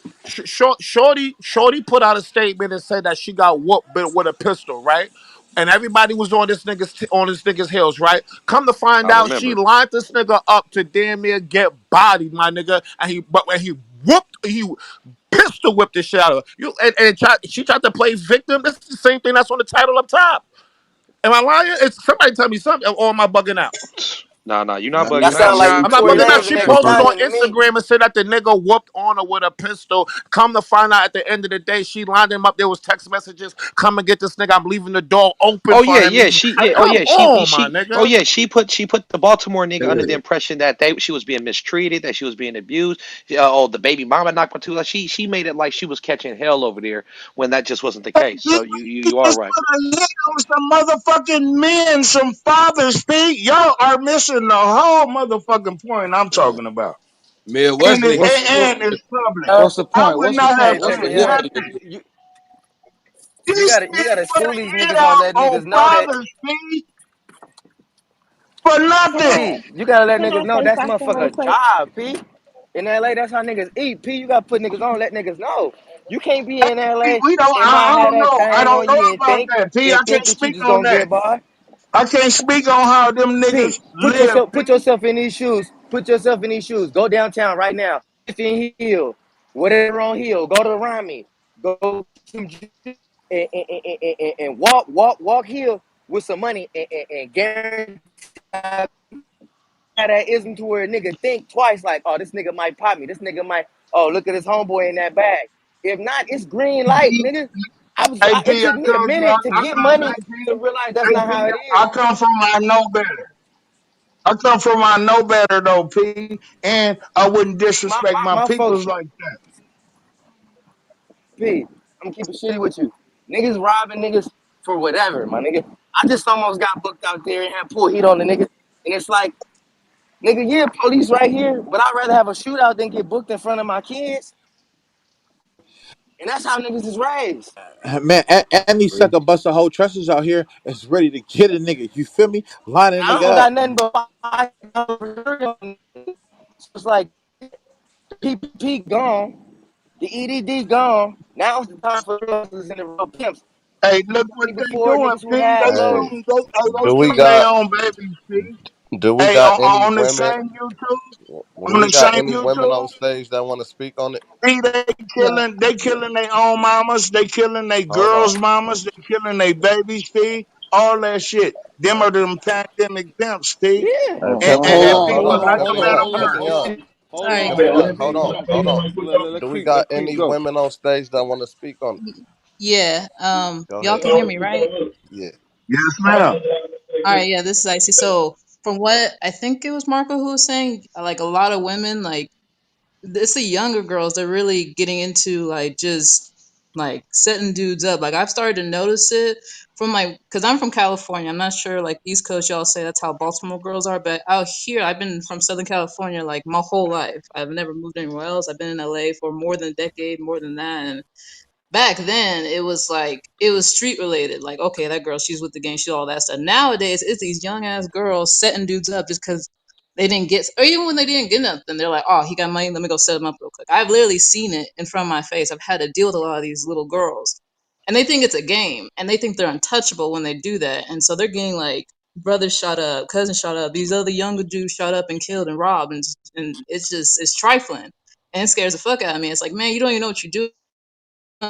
Shorty put out a statement and said that she got whooped with a pistol, right? And everybody was on this nigga's heels, right? Come to find I out, she remember. lined this nigga up to damn near get bodied, my nigga. And he pistol whipped the shit out of her. She tried to play victim. That's the same thing that's on the title up top. Am I lying? It's somebody tell me something, or am I bugging out? Nah, nah. You're not Now That bugging Can I out. sound like you chime I'm in? not Tory bugging out. Lanez and She every posted on stallion to me. Instagram and said that the nigga whooped on her with a pistol. Come to find out at the end of the day, she lined him up. There was text messages. Come and get this nigga. I'm leaving the door open Oh for yeah, him. yeah, she yeah, oh Come yeah, on, my she oh nigga. yeah, she put the Baltimore nigga under the impression that she was being mistreated, that she was being abused. Oh, the baby mama knocked her too. Like she made it like she was catching hell over there when that just wasn't the case. he So you are just right. put a hit on some motherfucking men, some fathers, P. Y'all are missing the whole motherfucking point I'm talking about. Mia And, Wesley. it's public. What's the I point? would What's the not have point? Hey, What's listen the any here. point? nothing. You This gotta you man gotta put school a these hit niggas on out let on niggas know that. fathers, P. For nothing. P, you gotta let Can niggas I know say that's something real motherfucker quick? job, P. In LA, that's how niggas eat. P, you gotta put niggas on, let niggas know. You can't be in LA We don't. and not I have don't that know. I thing don't on know you and about think that, P. I and can't think that you speak just on gonna that. get by. I can't speak on how them P, niggas live, put P. yourself in these shoes. Put yourself in these shoes. Go downtown right now. If in Hill, whatever on Hill, go to Rami. Go to some and walk Hill with some money and guarantee that ism to where a nigga think twice, like, oh, this nigga might pop me. This nigga might, oh, look at this homeboy in that bag. If not, it's green light, nigga. AP, It I took me a told you, minute to get money to realize that's not how it I is. come from I know better. I come from I know better though, P. And I wouldn't P, my, disrespect my my, my folks, peoples like that. P, I'm gonna keep it shitty with you. Niggas robbing niggas for whatever, my nigga. I just almost got booked out there and had pull heat on the nigga. And it's like, nigga, yeah, police right here, but I'd rather have a shootout than get booked in front of my kids. And that's how niggas is raised. Man, and these sucker buster whole trusses out here is ready to get a nigga. You feel me? Line a I nigga don't up. got nothing but 5. It's like PPP gone, the EDD gone. Now it's the time for hustlers and the real pimps. Hey, look what they Before doing, niggas who P. had hey, loads. They do we killing their got own babies, P. do we Hey, got any on the women? same YouTube, Do on we the got same any women YouTube. on stage that want to speak on it? See, they killing their own mamas, they killing their Hold on. girls' mamas, they killing their babies, P. All that shit. Them are them pandemic pimps, P. Yeah. Hey, And, pimp me and, Hold and up. on, Hold people hold on. not on, Pimp the hold me on, up. better hold Pimp on, me ones. hold up. on, hold Sorry. on, Pimp me hold up. on. Hold on. Hold on. Do we got Let any Pete go. women on stage that want to speak on it? Yeah. Go Y'all ahead. can hear me, right? Yeah. Yes, ma'am. All right. Yeah. This is Icy. So, from what I think it was Marco who was saying, like a lot of women, like it's the younger girls, they're really getting into like just like setting dudes up. Like I've started to notice it from my, because I'm from California. I'm not sure like East Coast, y'all say that's how Baltimore girls are, but out here, I've been from Southern California like my whole life. I've never moved anywhere else. I've been in LA for more than a decade, more than that. And back then it was like it was street related, like okay, that girl, she's with the gang, she's all that stuff. Nowadays it's these young ass girls setting dudes up just because they didn't get, or even when they didn't get nothing, they're like, oh, he got money, let me go set him up real quick. I've literally seen it in front of my face. I've had to deal with a lot of these little girls, and they think it's a game and they think they're untouchable when they do that. And so they're getting like brothers shot up, cousins shot up, these other younger dudes shot up and killed and robbed, and it's just it's trifling. and it scares the fuck out of me. It's like, man, you don't even know what you're doing,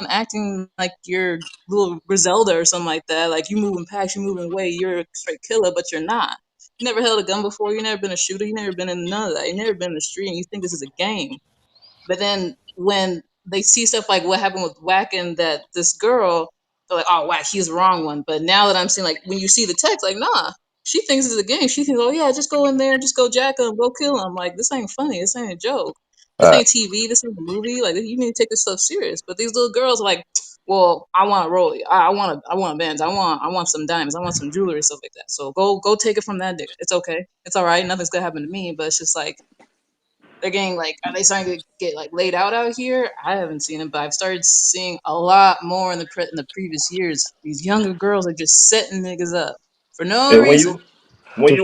acting like you're little Griselda or something like that. Like you moving packs, you moving away, you're a straight killer, but you're not. You never held a gun before. You never been a shooter. You never been in none of that. You never been in the street, and you think this is a game. But then when they see stuff like what happened with Wack and that this girl, they're like, oh, Wack, he's the wrong one. But now that I'm seeing, like, when you see the text, like, nah, she thinks it's a game. She thinks, oh, yeah, just go in there, just go jack him, go kill him. Like, this ain't funny. This ain't a joke. This ain't Facts. TV. This ain't a movie. Like, you need to take this stuff serious. But these little girls are like, well, I want a Rollie. I want bands. I want some diamonds. I want some jewelry, stuff like that. So go take it from that nigga. It's okay. It's all right. Nothing's gonna happen to me. But it's just like, they're getting like, are they starting to get like laid out here? I haven't seen it, but I've started seeing a lot more in the previous years. These younger girls are just setting niggas up for no And reason.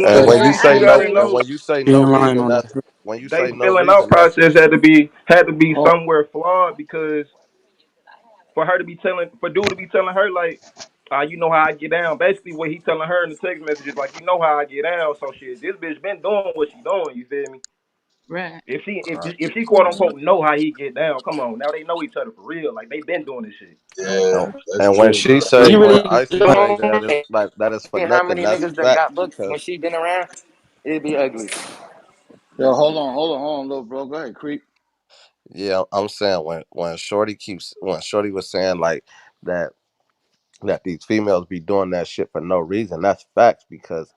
And It's when you very say you no, gotta aggravating. and know when you say You no ain't lying reason, on that's that. when you they say no filling out reason. That's process had to be somewhere flawed because for her to be telling for dude to be telling her like you know how I get down. Basically, what he telling her in the text message is like, you know how I get down. So shit, this bitch been doing what she doing. You feel me? Right. If she quote unquote know how he get down, come on, now they know each other for real. Like they been doing this shit. and, Yeah, that's and when true, she bro. say, Really, when really Icy say don't. that, it's like that is for And how nothing. many That's niggas that facts got booked when because she been around? It'd be ugly. Yo, hold on, little bro. Go ahead, creep. yeah, I'm saying when Shorty was saying like that these females be doing that shit for no reason. That's facts because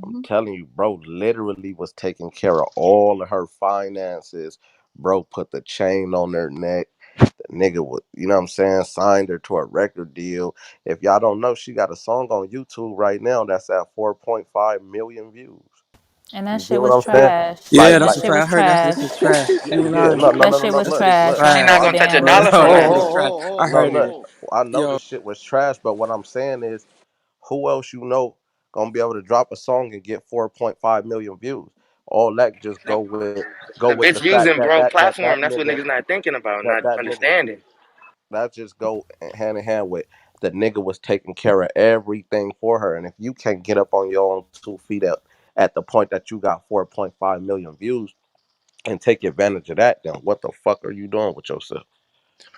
I'm Hmm. telling you, bro, literally was taking care of all of her finances. Bro put the chain on her neck. The nigga would, you know what I'm saying, signed her to a record deal. If y'all don't know, she got a song on YouTube right now that's at 4.5 million views. And that You shit get what was I'm saying? trash. Yeah, That that's a shit fact. I was heard that's trash. is trash. You ain't Yeah, lying. no, no, That no, no, shit no. was Look, That's trash. look. I trash. ain't She gonna not hold gonna touch a down. dollar Hold, for No, that. hold, That's trash. hold, hold, I no, heard hold, look. it. hold. I know Yo, this shit was trash, but what I'm saying is, who else you know gonna be able to drop a song and get 4.5 million views? All that just go the with the bitch fact using that bro that platform. That's what nigga niggas not thinking about, that not that nigga understanding. that just go hand in hand with the nigga was taking care of everything for her. And if you can't get up on your own 2 feet at the point that you got 4.5 million views and take advantage of that, then what the fuck are you doing with yourself?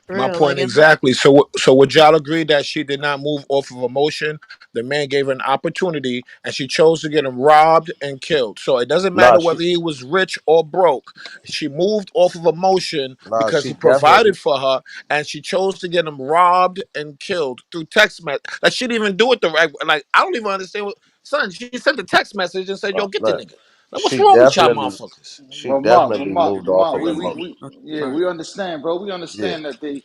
For My real. Like point it's exactly. So would y'all agree that she did not move off of emotion? The man gave her an opportunity, and she chose to get him robbed and killed. So it doesn't Nah, matter she whether he was rich or broke. She moved off of emotion nah, because she he definitely provided for her, and she chose to get him robbed and killed through text message. Like she didn't even do it the right way. Like I don't even understand what. Son, she sent a text message and said, "Yo, get the look, nigga." Like what's she wrong with y'all, definitely motherfuckers? she But Mark, definitely moved off of emotion. yeah, Right. we understand, bro. We Yeah. understand that they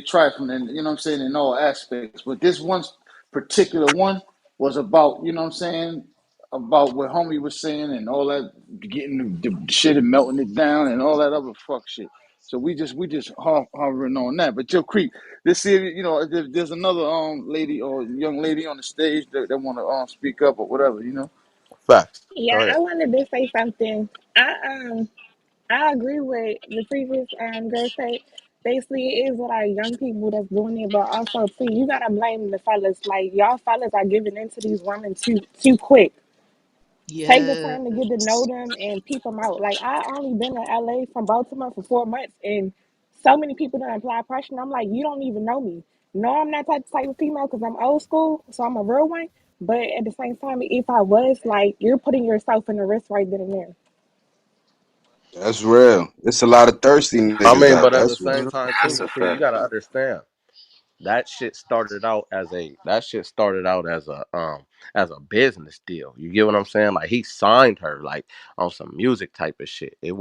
trifling and you know what I'm saying in all aspects. But this one particular one was about, you know what I'm saying, about what homie was saying and all that getting the shit and melting it down and all that other fuck shit. So we just hovering on that. But yo, creep, this see, you know, there's another lady or young lady on the stage that want to speak up or whatever, you know. Facts. Yeah, Go ahead. I wanted to say something. I agree with the previous girl said. Basically, it is a lot of young people that's doing it, but also too, you gotta blame the fellas. Like y'all fellas are giving into these women too quick. Take the yes. time to get to know them and peep them out. Like I only been in LA from Baltimore for 4 months, and so many people don't apply pressure. And I'm like, you don't even know me. No, I'm not that type of female because I'm old school, so I'm a real one. But at the same time, if I was, like, you're putting yourself in the risk right then and there. That's real. It's a lot of thirsty I niggas mean, out. but at the That's same real. time That's too, a see, you fact. gotta understand. That shit started out as a business deal. You get what I'm saying? Like he signed her like on some music type of shit. It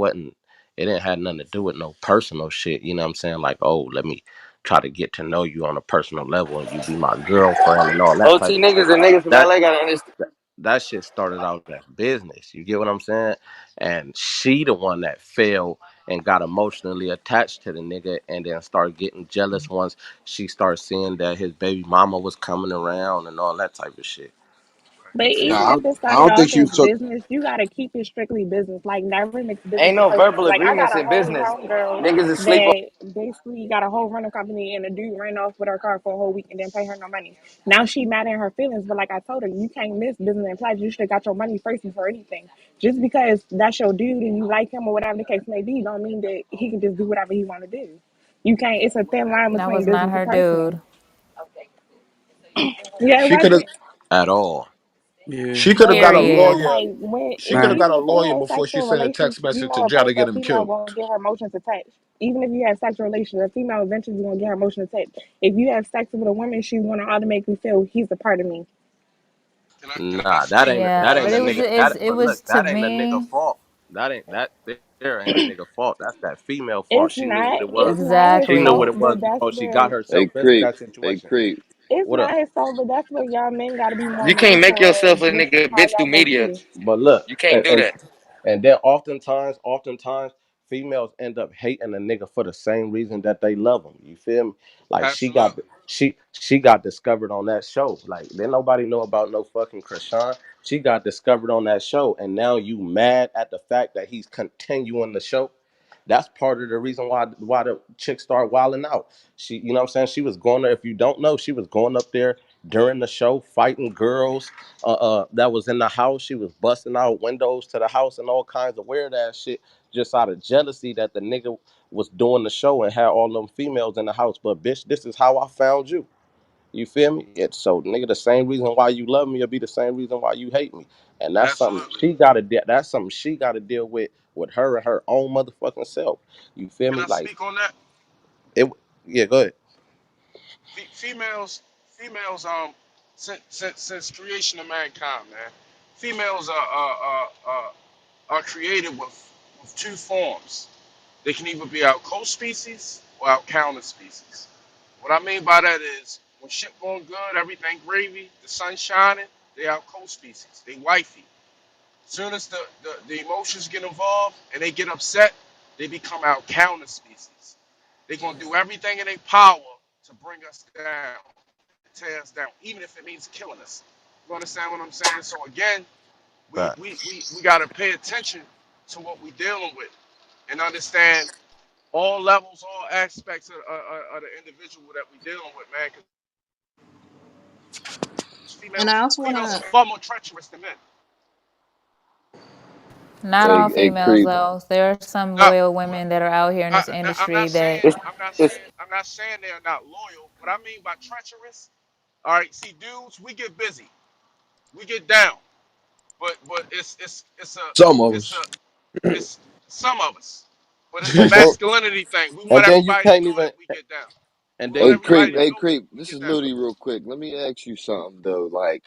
didn't have nothing to do with no personal shit. You know what I'm saying? Like, oh, let me try to get to know you on a personal level and you be my girlfriend and all that type OT of shit. niggas and niggas from That LA gotta understand. that shit started out as business. You get what I'm saying? And she the one that fell and got emotionally attached to the nigga and then started getting jealous once she started seeing that his baby mama was coming around and all that type of shit. But even Nah, if it I started don't think off you as took. business, you gotta keep it strictly business. Like never mix business Ain't and no personal. verbal Like I got agreements a in whole business. homegirl Niggas is sleep on. that basically got a whole rental company and the dude ran off with her car for a whole week and didn't pay her no money. Now she mad in her feelings, but like I told her, you can't miss business and pleasure. You should have got your money first before anything. Just because that's your dude and you like him or whatever the case may be, don't mean that he can just do whatever he want to do. You can't. It's a thin line That between was not business and her personal. dude. Yeah, it She could have. wasn't. at all. Yeah. She could have But got a even Period. lawyer. like when She if could have Right. got even a if they lawyer had before she sexual sent a relations, text you message to know jail to get a him female killed. won't get her emotions attached. Even if you have sexual relations, a female eventually gonna get her emotions attached. If you have sex with a woman, she's gonna automatically feel he's a part of me. Can I Nah, speak? Yeah, that Can I but ain't a it was speak? nigga. it's, That it but look, was to that ain't a nigga me. fault. That ain't that there ain't a nigga fault. That's that female fault. It's She knew what not. it was. It's not his She knew Exactly. what fault, it was but that's before she got where herself Hey, into creep. that Hey, situation. creep. it's What up? not his fault, but that's where y'all men gotta be more You can't make mindful yourself of. a This is nigga how bitch y'all through gonna media. feel. But look, You can't do that. and then oftentimes, females end up hating a nigga for the same reason that they love him. You feel me? Like Absolutely. she got discovered on that show. Like then nobody know about no fucking Chrisean. She got discovered on that show, and now you mad at the fact that he's continuing the show. That's part of the reason why the chick started wilding out. She, you know what I'm saying? She was going there. If you don't know, she was going up there during the show, fighting girls that was in the house. She was busting out windows to the house and all kinds of weird ass shit just out of jealousy that the nigga was doing the show and had all them females in the house. But bitch, this is how I found you. You feel me? It's so nigga, the same reason why you love me will be the same reason why you hate me. And Absolutely. that's something she gotta deal with her and her own motherfucking self. You feel Can me? I Like speak on that? it yeah, go ahead. Females, since creation of mankind, man, females are created with two forms. They can either be our co-species or our counter-species. What I mean by that is when shit going good, everything gravy, the sun shining, they our co-species. They wifey. Soon as the emotions get involved and they get upset, they become our counter species. They're gonna do everything in their power to bring us down, tear us down, even if it means killing us. You understand what I'm saying? So again, we Right. we, we, we gotta pay attention to what we're dealing with and understand all levels, all aspects of the individual that we're dealing with, man. Because And I also females wanna are far more treacherous than men. Not all Hey, females creep. though. There are some Now, loyal women that are out here in this I'm industry not saying that It's it's I'm not saying they're not loyal. What I mean by treacherous, all right. See, dudes, we get busy, we get down, but Some of it's us. a it's some of us, but it's a And then masculinity thing. We want and then you everybody to can't know even that we get down. and We want then Hey, you can't creep. everybody to even Hey, know creep. we This get is down. Ludi real quick. Let me ask you something though. Like,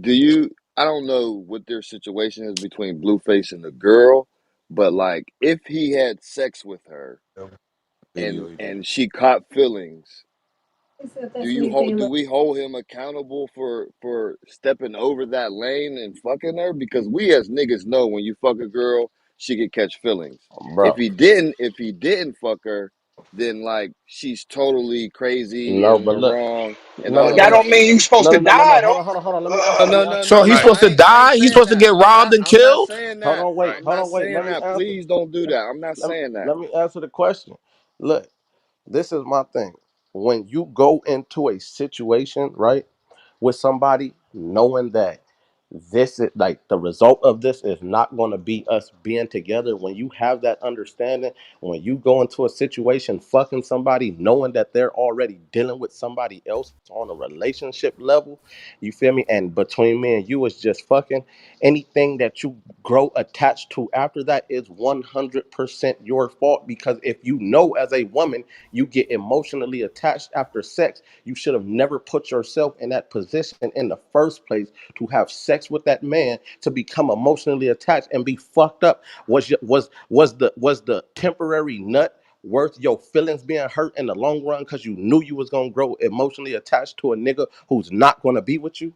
do you? I don't know what their situation is between Blueface and the girl, but like, if he had sex with her Video. and she caught feelings, do we hold him accountable for stepping over that lane and fucking her? Because we as niggas know when you fuck a girl, she could catch feelings. bro. If he didn't fuck her, then like she's totally crazy No, and in but the look. wrong and No, all no, of no, That that no. don't shit. mean you supposed No, to no, no, no, no. die Hold on, though. hold on, hold on. No, no, Let no, me answer no, So the he's no. question. supposed to I ain't die? He's saying supposed to that. get robbed and I'm not killed? saying Hold that. on, wait, I'm not wait. saying Let me that. answer. Please don't do that. I'm not saying that. Let me answer the question. Look, this is my thing. When you go into a situation, right, with somebody, knowing that this is like the result of this is not going to be us being together. When you have that understanding, when you go into a situation fucking somebody, knowing that they're already dealing with somebody else on a relationship level, you feel me? And between me and you is just fucking, anything that you grow attached to after that is 100% your fault. Because if you know as a woman you get emotionally attached after sex, you should have never put yourself in that position in the first place to have sex with that man, to become emotionally attached and be fucked up. Was the temporary nut worth your feelings being hurt in the long run because you knew you was gonna grow emotionally attached to a nigga who's not gonna be with you?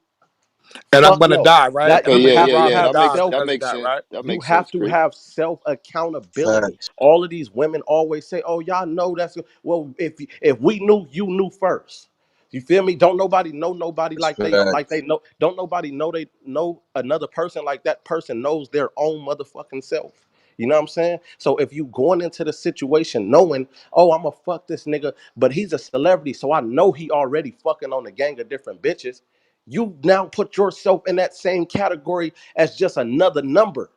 And I'm Fuck gonna no. die, right? That Okay, I'm you gonna yeah, get have yeah, to robbed yeah. and have die self. That because of makes that, sense. right? That You makes have sense, to creep. have self accountability. Facts. All of these women always say, "Oh, y'all know that's well. If we knew, you knew first." You feel me? Don't nobody know nobody That's like they facts. know. Don't nobody know they know another person like that person knows their own motherfucking self. You know what I'm saying? So if you going into the situation knowing, oh, I'm gonna fuck this nigga, but he's a celebrity, so I know he already fucking on a gang of different bitches. You now put yourself in that same category as just another number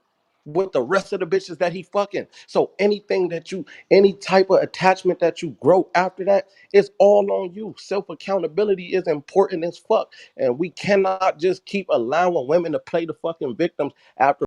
with the rest of the bitches that he fucking. So anything that you, any type of attachment that you grow after that, it's all on you. Self accountability is important as fuck, and we cannot just keep allowing women to play the fucking victims after